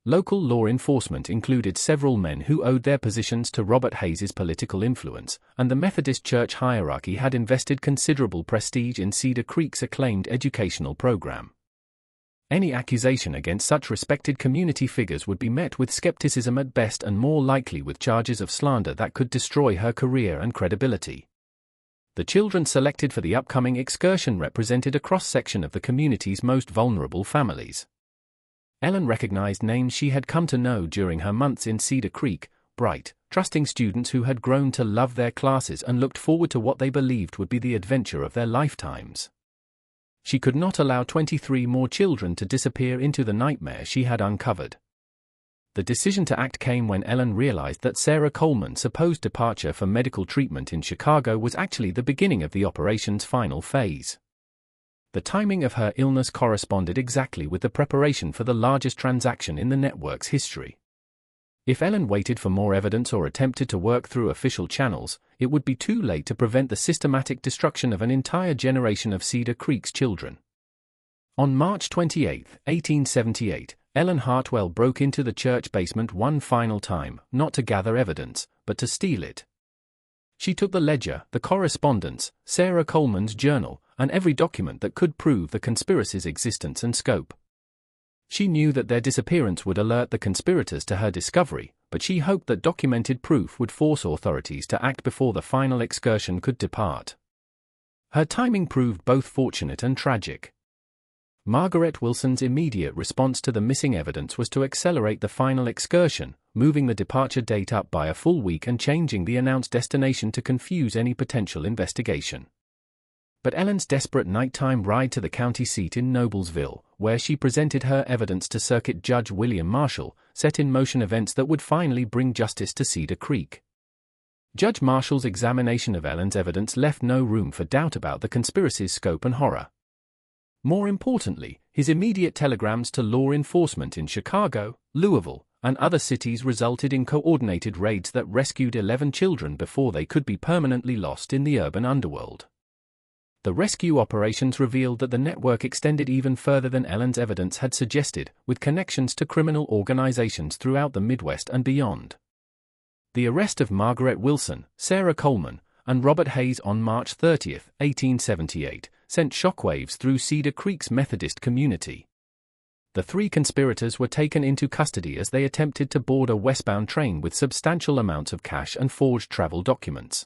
Local law enforcement included several men who owed their positions to Robert Hayes's political influence, and the Methodist Church hierarchy had invested considerable prestige in Cedar Creek's acclaimed educational program. Any accusation against such respected community figures would be met with skepticism at best and more likely with charges of slander that could destroy her career and credibility. The children selected for the upcoming excursion represented a cross-section of the community's most vulnerable families. Ellen recognized names she had come to know during her months in Cedar Creek, bright, trusting students who had grown to love their classes and looked forward to what they believed would be the adventure of their lifetimes. She could not allow 23 more children to disappear into the nightmare she had uncovered. The decision to act came when Ellen realized that Sarah Coleman's supposed departure for medical treatment in Chicago was actually the beginning of the operation's final phase. The timing of her illness corresponded exactly with the preparation for the largest transaction in the network's history. If Ellen waited for more evidence or attempted to work through official channels, it would be too late to prevent the systematic destruction of an entire generation of Cedar Creek's children. On March 28, 1878, Ellen Hartwell broke into the church basement one final time, not to gather evidence, but to steal it. She took the ledger, the correspondence, Sarah Coleman's journal, and every document that could prove the conspiracy's existence and scope. She knew that their disappearance would alert the conspirators to her discovery, but she hoped that documented proof would force authorities to act before the final excursion could depart. Her timing proved both fortunate and tragic. Margaret Wilson's immediate response to the missing evidence was to accelerate the final excursion, moving the departure date up by a full week and changing the announced destination to confuse any potential investigation. But Ellen's desperate nighttime ride to the county seat in Noblesville, where she presented her evidence to Circuit Judge William Marshall, set in motion events that would finally bring justice to Cedar Creek. Judge Marshall's examination of Ellen's evidence left no room for doubt about the conspiracy's scope and horror. More importantly, his immediate telegrams to law enforcement in Chicago, Louisville, and other cities resulted in coordinated raids that rescued 11 children before they could be permanently lost in the urban underworld. The rescue operations revealed that the network extended even further than Ellen's evidence had suggested, with connections to criminal organizations throughout the Midwest and beyond. The arrest of Margaret Wilson, Sarah Coleman, and Robert Hayes on March 30, 1878, sent shockwaves through Cedar Creek's Methodist community. The three conspirators were taken into custody as they attempted to board a westbound train with substantial amounts of cash and forged travel documents.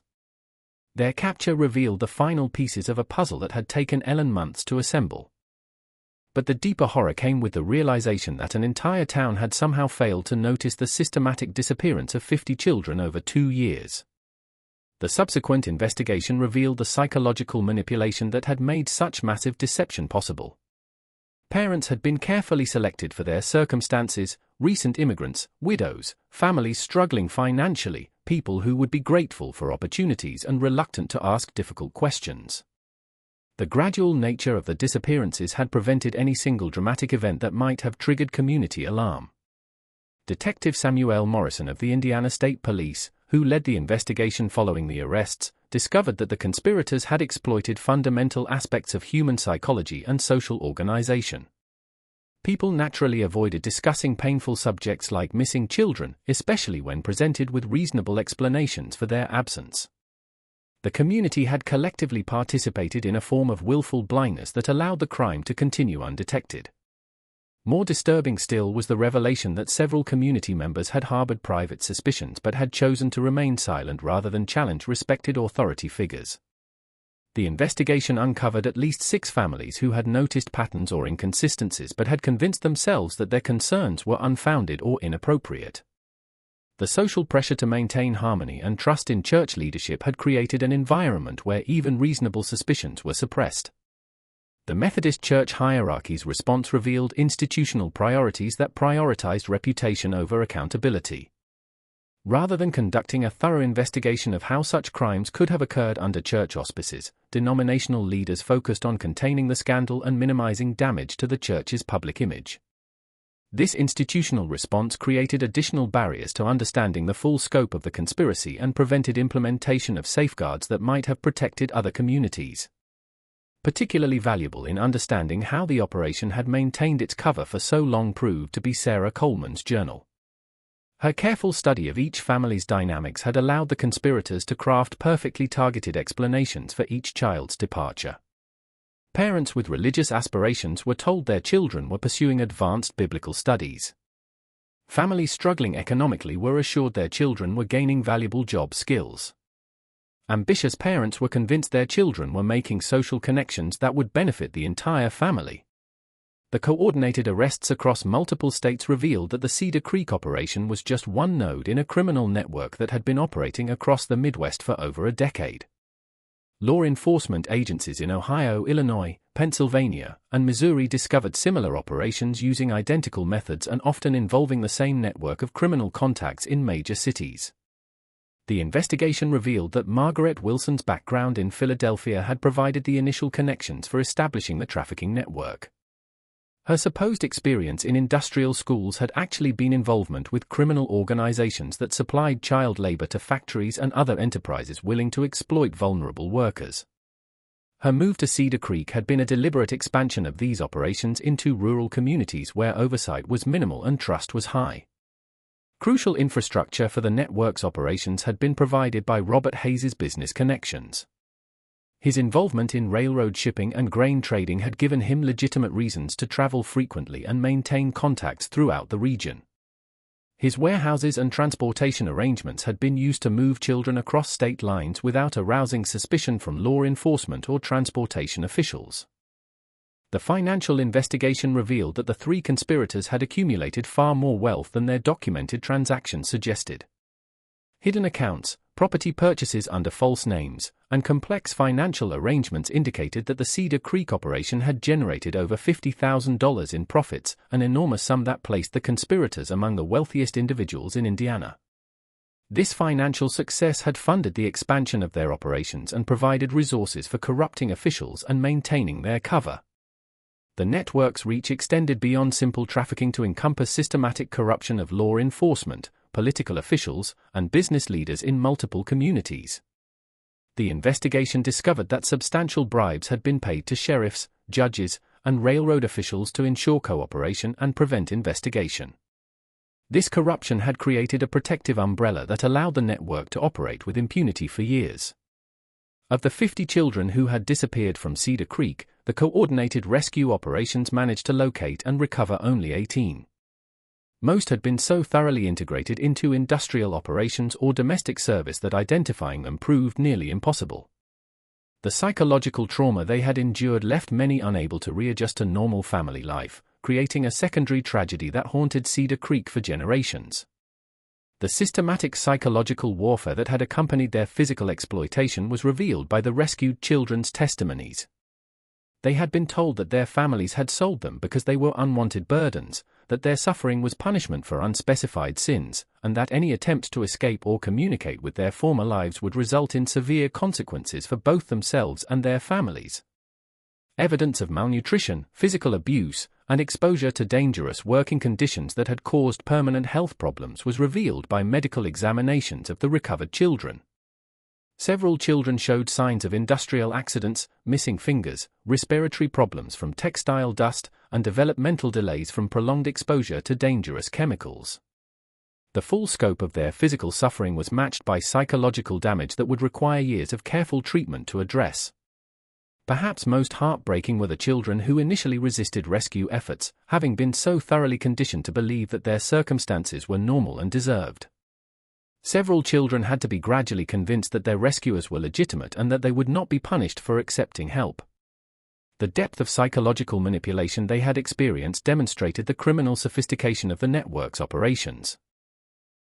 Their capture revealed the final pieces of a puzzle that had taken Ellen months to assemble. But the deeper horror came with the realization that an entire town had somehow failed to notice the systematic disappearance of 50 children over 2 years. The subsequent investigation revealed the psychological manipulation that had made such massive deception possible. Parents had been carefully selected for their circumstances: recent immigrants, widows, families struggling financially, people who would be grateful for opportunities and reluctant to ask difficult questions. The gradual nature of the disappearances had prevented any single dramatic event that might have triggered community alarm. Detective Samuel Morrison of the Indiana State Police, who led the investigation following the arrests, discovered that the conspirators had exploited fundamental aspects of human psychology and social organization. People naturally avoided discussing painful subjects like missing children, especially when presented with reasonable explanations for their absence. The community had collectively participated in a form of willful blindness that allowed the crime to continue undetected. More disturbing still was the revelation that several community members had harbored private suspicions but had chosen to remain silent rather than challenge respected authority figures. The investigation uncovered at least 6 families who had noticed patterns or inconsistencies but had convinced themselves that their concerns were unfounded or inappropriate. The social pressure to maintain harmony and trust in church leadership had created an environment where even reasonable suspicions were suppressed. The Methodist Church hierarchy's response revealed institutional priorities that prioritized reputation over accountability. Rather than conducting a thorough investigation of how such crimes could have occurred under church auspices, denominational leaders focused on containing the scandal and minimizing damage to the church's public image. This institutional response created additional barriers to understanding the full scope of the conspiracy and prevented implementation of safeguards that might have protected other communities. Particularly valuable in understanding how the operation had maintained its cover for so long proved to be Sarah Coleman's journal. Her careful study of each family's dynamics had allowed the conspirators to craft perfectly targeted explanations for each child's departure. Parents with religious aspirations were told their children were pursuing advanced biblical studies. Families struggling economically were assured their children were gaining valuable job skills. Ambitious parents were convinced their children were making social connections that would benefit the entire family. The coordinated arrests across multiple states revealed that the Cedar Creek operation was just one node in a criminal network that had been operating across the Midwest for over a decade. Law enforcement agencies in Ohio, Illinois, Pennsylvania, and Missouri discovered similar operations using identical methods and often involving the same network of criminal contacts in major cities. The investigation revealed that Margaret Wilson's background in Philadelphia had provided the initial connections for establishing the trafficking network. Her supposed experience in industrial schools had actually been involvement with criminal organizations that supplied child labor to factories and other enterprises willing to exploit vulnerable workers. Her move to Cedar Creek had been a deliberate expansion of these operations into rural communities where oversight was minimal and trust was high. Crucial infrastructure for the network's operations had been provided by Robert Hayes's business connections. His involvement in railroad shipping and grain trading had given him legitimate reasons to travel frequently and maintain contacts throughout the region. His warehouses and transportation arrangements had been used to move children across state lines without arousing suspicion from law enforcement or transportation officials. The financial investigation revealed that the three conspirators had accumulated far more wealth than their documented transactions suggested. Hidden accounts, property purchases under false names, and complex financial arrangements indicated that the Cedar Creek operation had generated over $50,000 in profits, an enormous sum that placed the conspirators among the wealthiest individuals in Indiana. This financial success had funded the expansion of their operations and provided resources for corrupting officials and maintaining their cover. The network's reach extended beyond simple trafficking to encompass systematic corruption of law enforcement, political officials, and business leaders in multiple communities. The investigation discovered that substantial bribes had been paid to sheriffs, judges, and railroad officials to ensure cooperation and prevent investigation. This corruption had created a protective umbrella that allowed the network to operate with impunity for years. Of the 50 children who had disappeared from Cedar Creek, the coordinated rescue operations managed to locate and recover only 18. Most had been so thoroughly integrated into industrial operations or domestic service that identifying them proved nearly impossible. The psychological trauma they had endured left many unable to readjust to normal family life, creating a secondary tragedy that haunted Cedar Creek for generations. The systematic psychological warfare that had accompanied their physical exploitation was revealed by the rescued children's testimonies. They had been told that their families had sold them because they were unwanted burdens, that their suffering was punishment for unspecified sins, and that any attempt to escape or communicate with their former lives would result in severe consequences for both themselves and their families. Evidence of malnutrition, physical abuse, and exposure to dangerous working conditions that had caused permanent health problems was revealed by medical examinations of the recovered children. Several children showed signs of industrial accidents, missing fingers, respiratory problems from textile dust, and developmental delays from prolonged exposure to dangerous chemicals. The full scope of their physical suffering was matched by psychological damage that would require years of careful treatment to address. Perhaps most heartbreaking were the children who initially resisted rescue efforts, having been so thoroughly conditioned to believe that their circumstances were normal and deserved. Several children had to be gradually convinced that their rescuers were legitimate and that they would not be punished for accepting help. The depth of psychological manipulation they had experienced demonstrated the criminal sophistication of the network's operations.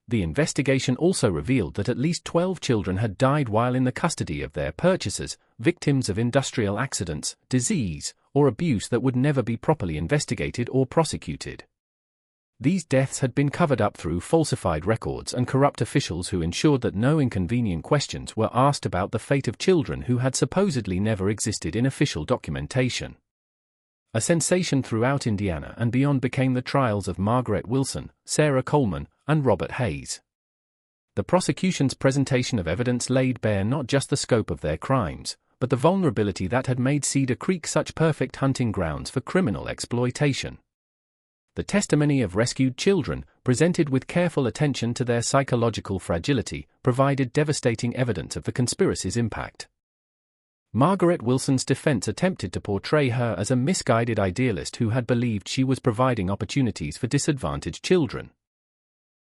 The investigation also revealed that at least 12 children had died while in the custody of their purchasers, victims of industrial accidents, disease, or abuse that would never be properly investigated or prosecuted. These deaths had been covered up through falsified records and corrupt officials who ensured that no inconvenient questions were asked about the fate of children who had supposedly never existed in official documentation. A sensation throughout Indiana and beyond became the trials of Margaret Wilson, Sarah Coleman, and Robert Hayes. The prosecution's presentation of evidence laid bare not just the scope of their crimes, but the vulnerability that had made Cedar Creek such perfect hunting grounds for criminal exploitation. The testimony of rescued children, presented with careful attention to their psychological fragility, provided devastating evidence of the conspiracy's impact. Margaret Wilson's defense attempted to portray her as a misguided idealist who had believed she was providing opportunities for disadvantaged children.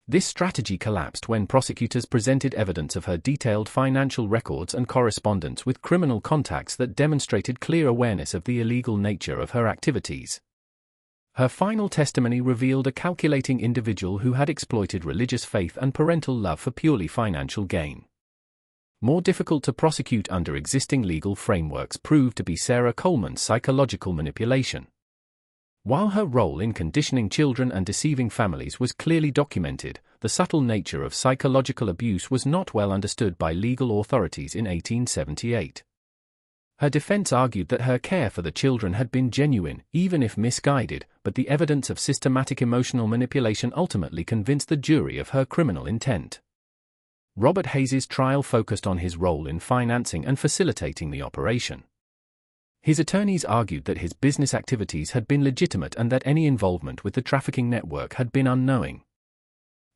This strategy collapsed when prosecutors presented evidence of her detailed financial records and correspondence with criminal contacts that demonstrated clear awareness of the illegal nature of her activities. Her final testimony revealed a calculating individual who had exploited religious faith and parental love for purely financial gain. More difficult to prosecute under existing legal frameworks proved to be Sarah Coleman's psychological manipulation. While her role in conditioning children and deceiving families was clearly documented, the subtle nature of psychological abuse was not well understood by legal authorities in 1878. Her defense argued that her care for the children had been genuine, even if misguided, but the evidence of systematic emotional manipulation ultimately convinced the jury of her criminal intent. Robert Hayes's trial focused on his role in financing and facilitating the operation. His attorneys argued that his business activities had been legitimate and that any involvement with the trafficking network had been unknowing.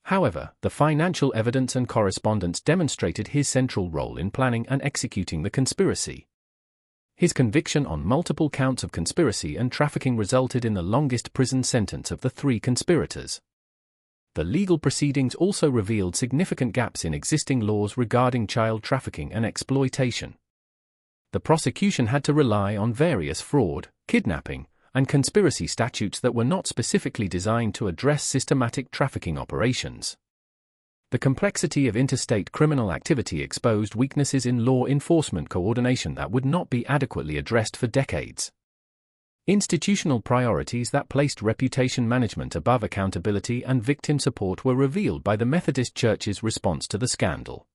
However, the financial evidence and correspondence demonstrated his central role in planning and executing the conspiracy. His conviction on multiple counts of conspiracy and trafficking resulted in the longest prison sentence of the three conspirators. The legal proceedings also revealed significant gaps in existing laws regarding child trafficking and exploitation. The prosecution had to rely on various fraud, kidnapping, and conspiracy statutes that were not specifically designed to address systematic trafficking operations. The complexity of interstate criminal activity exposed weaknesses in law enforcement coordination that would not be adequately addressed for decades. Institutional priorities that placed reputation management above accountability and victim support were revealed by the Methodist Church's response to the scandal.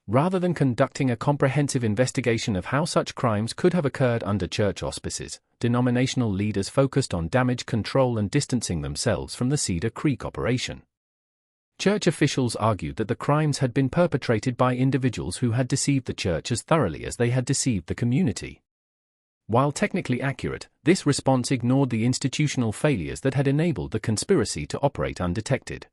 Rather than conducting a comprehensive investigation of how such crimes could have occurred under church auspices, denominational leaders focused on damage control and distancing themselves from the Cedar Creek operation. Church officials argued that the crimes had been perpetrated by individuals who had deceived the church as thoroughly as they had deceived the community. While technically accurate, this response ignored the institutional failures that had enabled the conspiracy to operate undetected.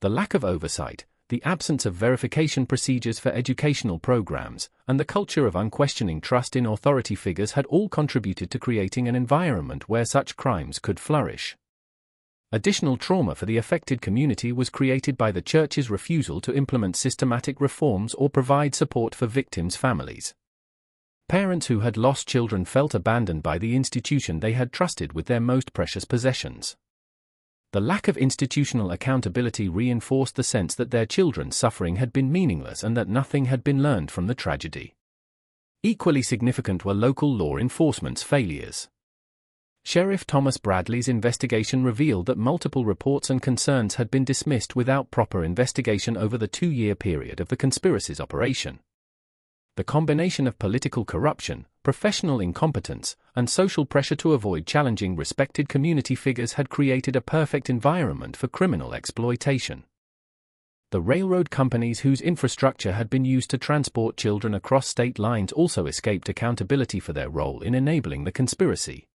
The lack of oversight, the absence of verification procedures for educational programs, and the culture of unquestioning trust in authority figures had all contributed to creating an environment where such crimes could flourish. Additional trauma for the affected community was created by the church's refusal to implement systematic reforms or provide support for victims' families. Parents who had lost children felt abandoned by the institution they had trusted with their most precious possessions. The lack of institutional accountability reinforced the sense that their children's suffering had been meaningless and that nothing had been learned from the tragedy. Equally significant were local law enforcement's failures. Sheriff Thomas Bradley's investigation revealed that multiple reports and concerns had been dismissed without proper investigation over the 2-year period of the conspiracy's operation. The combination of political corruption, professional incompetence, and social pressure to avoid challenging respected community figures had created a perfect environment for criminal exploitation. The railroad companies whose infrastructure had been used to transport children across state lines also escaped accountability for their role in enabling the conspiracy.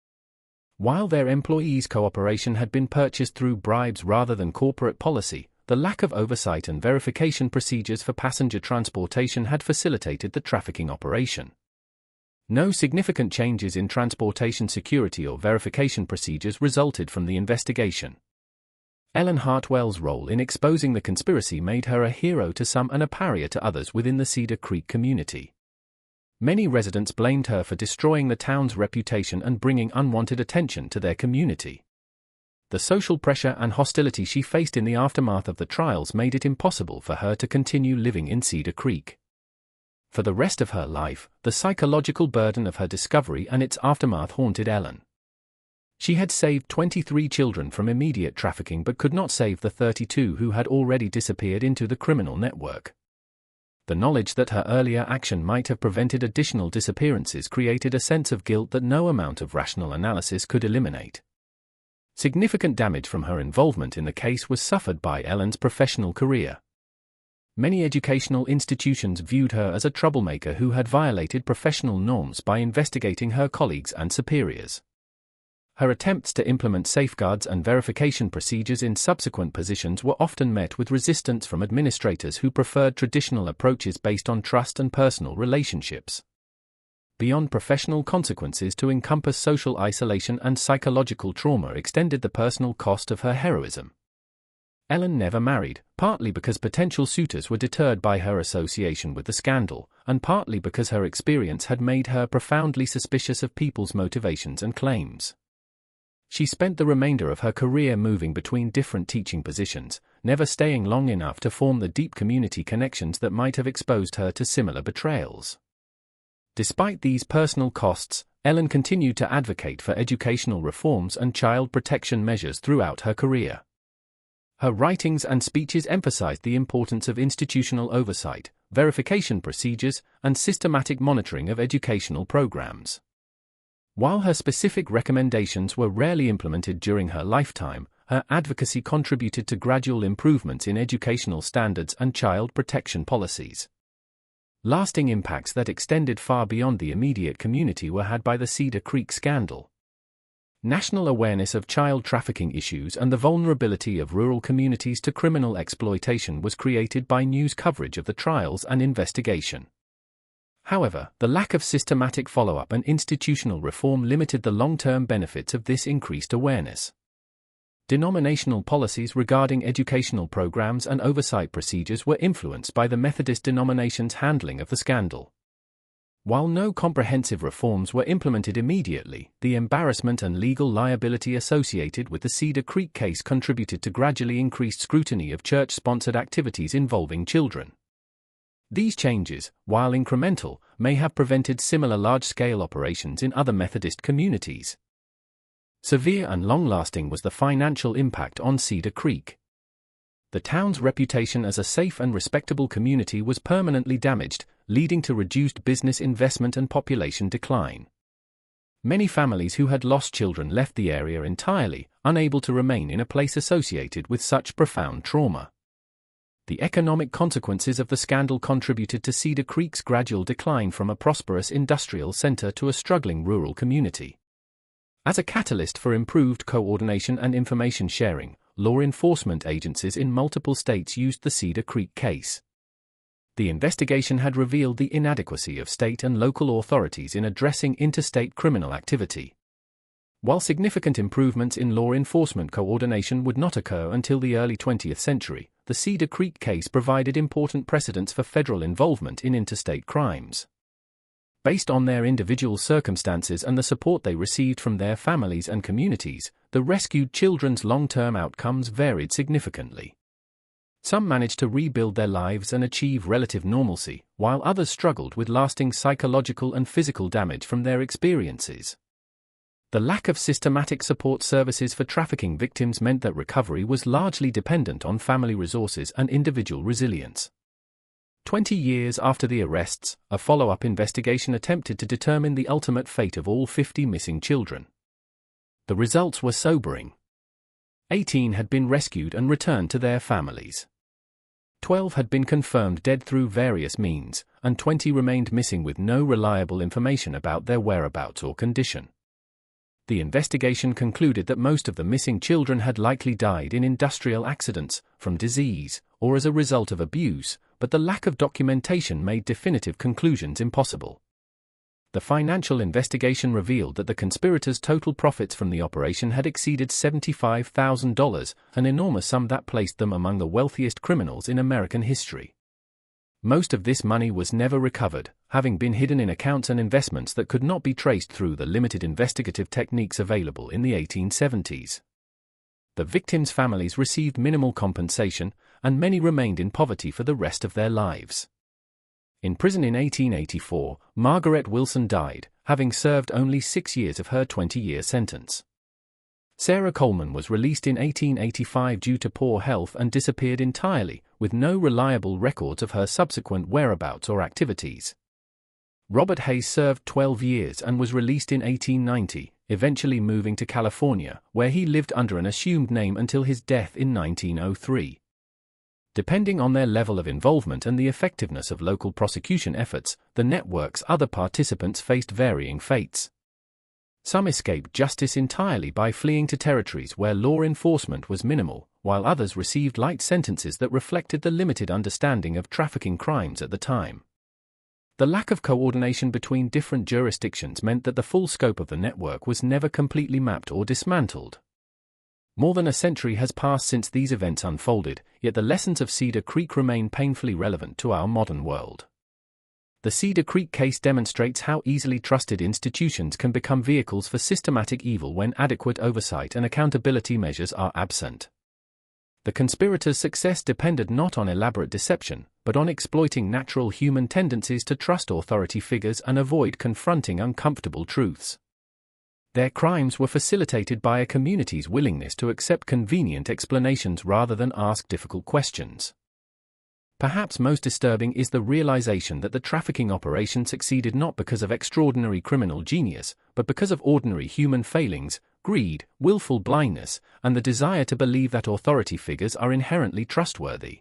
While their employees' cooperation had been purchased through bribes rather than corporate policy, the lack of oversight and verification procedures for passenger transportation had facilitated the trafficking operation. No significant changes in transportation security or verification procedures resulted from the investigation. Ellen Hartwell's role in exposing the conspiracy made her a hero to some and a pariah to others within the Cedar Creek community. Many residents blamed her for destroying the town's reputation and bringing unwanted attention to their community. The social pressure and hostility she faced in the aftermath of the trials made it impossible for her to continue living in Cedar Creek. For the rest of her life, the psychological burden of her discovery and its aftermath haunted Ellen. She had saved 23 children from immediate trafficking but could not save the 32 who had already disappeared into the criminal network. The knowledge that her earlier action might have prevented additional disappearances created a sense of guilt that no amount of rational analysis could eliminate. Significant damage from her involvement in the case was suffered by Ellen's professional career. Many educational institutions viewed her as a troublemaker who had violated professional norms by investigating her colleagues and superiors. Her attempts to implement safeguards and verification procedures in subsequent positions were often met with resistance from administrators who preferred traditional approaches based on trust and personal relationships. Beyond professional consequences to encompass social isolation and psychological trauma extended the personal cost of her heroism. Ellen never married, partly because potential suitors were deterred by her association with the scandal, and partly because her experience had made her profoundly suspicious of people's motivations and claims. She spent the remainder of her career moving between different teaching positions, never staying long enough to form the deep community connections that might have exposed her to similar betrayals. Despite these personal costs, Ellen continued to advocate for educational reforms and child protection measures throughout her career. Her writings and speeches emphasized the importance of institutional oversight, verification procedures, and systematic monitoring of educational programs. While her specific recommendations were rarely implemented during her lifetime, her advocacy contributed to gradual improvements in educational standards and child protection policies. Lasting impacts that extended far beyond the immediate community were had by the Cedar Creek scandal. National awareness of child trafficking issues and the vulnerability of rural communities to criminal exploitation was created by news coverage of the trials and investigation. However, the lack of systematic follow-up and institutional reform limited the long-term benefits of this increased awareness. Denominational policies regarding educational programs and oversight procedures were influenced by the Methodist denomination's handling of the scandal. While no comprehensive reforms were implemented immediately, the embarrassment and legal liability associated with the Cedar Creek case contributed to gradually increased scrutiny of church-sponsored activities involving children. These changes, while incremental, may have prevented similar large-scale operations in other Methodist communities. Severe and long-lasting was the financial impact on Cedar Creek. The town's reputation as a safe and respectable community was permanently damaged, leading to reduced business investment and population decline. Many families who had lost children left the area entirely, unable to remain in a place associated with such profound trauma. The economic consequences of the scandal contributed to Cedar Creek's gradual decline from a prosperous industrial center to a struggling rural community. As a catalyst for improved coordination and information sharing, law enforcement agencies in multiple states used the Cedar Creek case. The investigation had revealed the inadequacy of state and local authorities in addressing interstate criminal activity. While significant improvements in law enforcement coordination would not occur until the early 20th century, the Cedar Creek case provided important precedents for federal involvement in interstate crimes. Based on their individual circumstances and the support they received from their families and communities, the rescued children's long-term outcomes varied significantly. Some managed to rebuild their lives and achieve relative normalcy, while others struggled with lasting psychological and physical damage from their experiences. The lack of systematic support services for trafficking victims meant that recovery was largely dependent on family resources and individual resilience. 20 years after the arrests, a follow-up investigation attempted to determine the ultimate fate of all 50 missing children. The results were sobering. 18 had been rescued and returned to their families. 12 had been confirmed dead through various means, and 20 remained missing with no reliable information about their whereabouts or condition. The investigation concluded that most of the missing children had likely died in industrial accidents, from disease, or as a result of abuse, but the lack of documentation made definitive conclusions impossible. The financial investigation revealed that the conspirators' total profits from the operation had exceeded $75,000, an enormous sum that placed them among the wealthiest criminals in American history. Most of this money was never recovered, having been hidden in accounts and investments that could not be traced through the limited investigative techniques available in the 1870s. The victims' families received minimal compensation, and many remained in poverty for the rest of their lives. In prison in 1884, Margaret Wilson died, having served only 6 years of her 20-year sentence. Sarah Coleman was released in 1885 due to poor health and disappeared entirely, with no reliable records of her subsequent whereabouts or activities. Robert Hayes served 12 years and was released in 1890, eventually moving to California, where he lived under an assumed name until his death in 1903. Depending on their level of involvement and the effectiveness of local prosecution efforts, the network's other participants faced varying fates. Some escaped justice entirely by fleeing to territories where law enforcement was minimal, while others received light sentences that reflected the limited understanding of trafficking crimes at the time. The lack of coordination between different jurisdictions meant that the full scope of the network was never completely mapped or dismantled. More than a century has passed since these events unfolded, yet the lessons of Cedar Creek remain painfully relevant to our modern world. The Cedar Creek case demonstrates how easily trusted institutions can become vehicles for systematic evil when adequate oversight and accountability measures are absent. The conspirators' success depended not on elaborate deception, but on exploiting natural human tendencies to trust authority figures and avoid confronting uncomfortable truths. Their crimes were facilitated by a community's willingness to accept convenient explanations rather than ask difficult questions. Perhaps most disturbing is the realization that the trafficking operation succeeded not because of extraordinary criminal genius, but because of ordinary human failings, greed, willful blindness, and the desire to believe that authority figures are inherently trustworthy.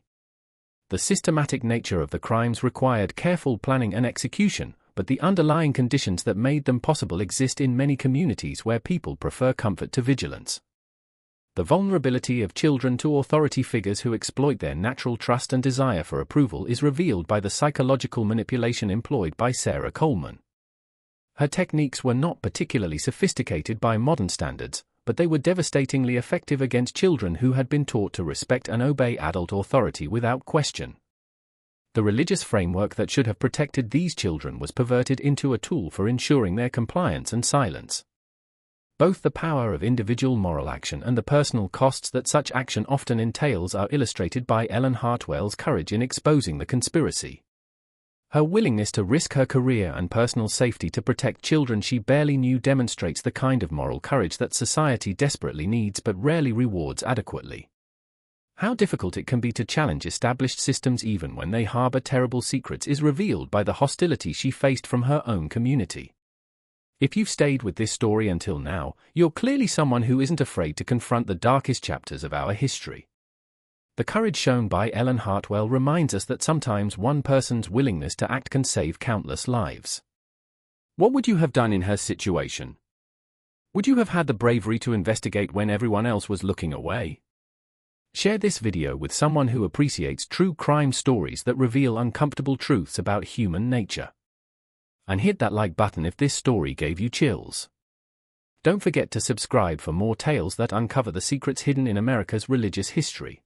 The systematic nature of the crimes required careful planning and execution, but the underlying conditions that made them possible exist in many communities where people prefer comfort to vigilance. The vulnerability of children to authority figures who exploit their natural trust and desire for approval is revealed by the psychological manipulation employed by Sarah Coleman. Her techniques were not particularly sophisticated by modern standards, but they were devastatingly effective against children who had been taught to respect and obey adult authority without question. The religious framework that should have protected these children was perverted into a tool for ensuring their compliance and silence. Both the power of individual moral action and the personal costs that such action often entails are illustrated by Ellen Hartwell's courage in exposing the conspiracy. Her willingness to risk her career and personal safety to protect children she barely knew demonstrates the kind of moral courage that society desperately needs but rarely rewards adequately. How difficult it can be to challenge established systems even when they harbor terrible secrets is revealed by the hostility she faced from her own community. If you've stayed with this story until now, you're clearly someone who isn't afraid to confront the darkest chapters of our history. The courage shown by Ellen Hartwell reminds us that sometimes one person's willingness to act can save countless lives. What would you have done in her situation? Would you have had the bravery to investigate when everyone else was looking away? Share this video with someone who appreciates true crime stories that reveal uncomfortable truths about human nature. And hit that like button if this story gave you chills. Don't forget to subscribe for more tales that uncover the secrets hidden in America's religious history.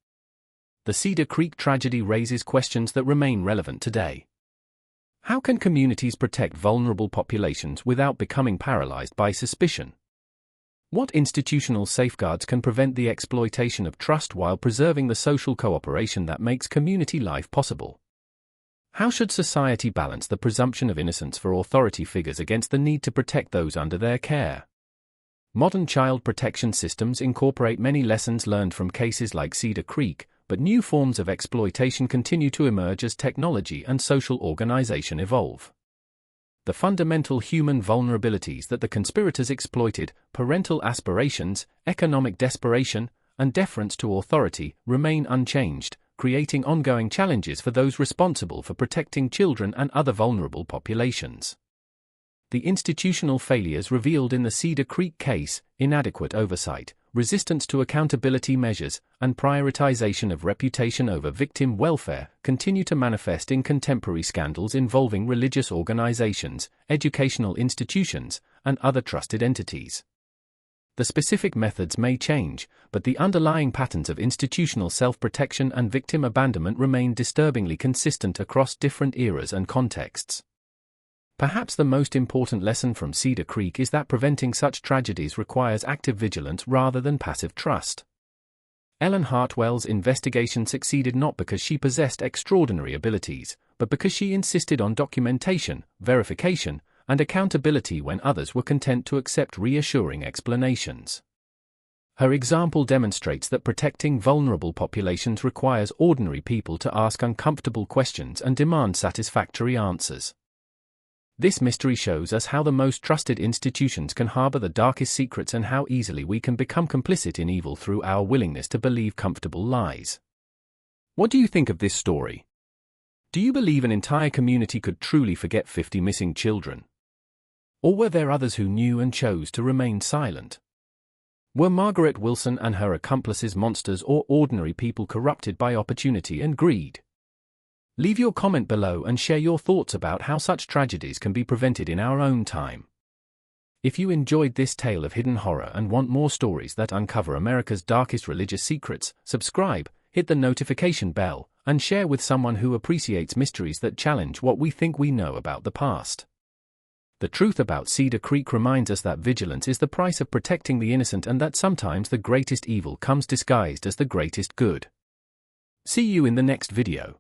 The Cedar Creek tragedy raises questions that remain relevant today. How can communities protect vulnerable populations without becoming paralyzed by suspicion? What institutional safeguards can prevent the exploitation of trust while preserving the social cooperation that makes community life possible? How should society balance the presumption of innocence for authority figures against the need to protect those under their care? Modern child protection systems incorporate many lessons learned from cases like Cedar Creek, but new forms of exploitation continue to emerge as technology and social organization evolve. The fundamental human vulnerabilities that the conspirators exploited, parental aspirations, economic desperation, and deference to authority, remain unchanged, creating ongoing challenges for those responsible for protecting children and other vulnerable populations. The institutional failures revealed in the Cedar Creek case, inadequate oversight, resistance to accountability measures, and prioritization of reputation over victim welfare, continue to manifest in contemporary scandals involving religious organizations, educational institutions, and other trusted entities. The specific methods may change, but the underlying patterns of institutional self-protection and victim abandonment remain disturbingly consistent across different eras and contexts. Perhaps the most important lesson from Cedar Creek is that preventing such tragedies requires active vigilance rather than passive trust. Ellen Hartwell's investigation succeeded not because she possessed extraordinary abilities, but because she insisted on documentation, verification, and accountability when others were content to accept reassuring explanations. Her example demonstrates that protecting vulnerable populations requires ordinary people to ask uncomfortable questions and demand satisfactory answers. This mystery shows us how the most trusted institutions can harbor the darkest secrets and how easily we can become complicit in evil through our willingness to believe comfortable lies. What do you think of this story? Do you believe an entire community could truly forget 50 missing children? Or were there others who knew and chose to remain silent? Were Margaret Wilson and her accomplices monsters or ordinary people corrupted by opportunity and greed? Leave your comment below and share your thoughts about how such tragedies can be prevented in our own time. If you enjoyed this tale of hidden horror and want more stories that uncover America's darkest religious secrets, subscribe, hit the notification bell, and share with someone who appreciates mysteries that challenge what we think we know about the past. The truth about Cedar Creek reminds us that vigilance is the price of protecting the innocent and that sometimes the greatest evil comes disguised as the greatest good. See you in the next video.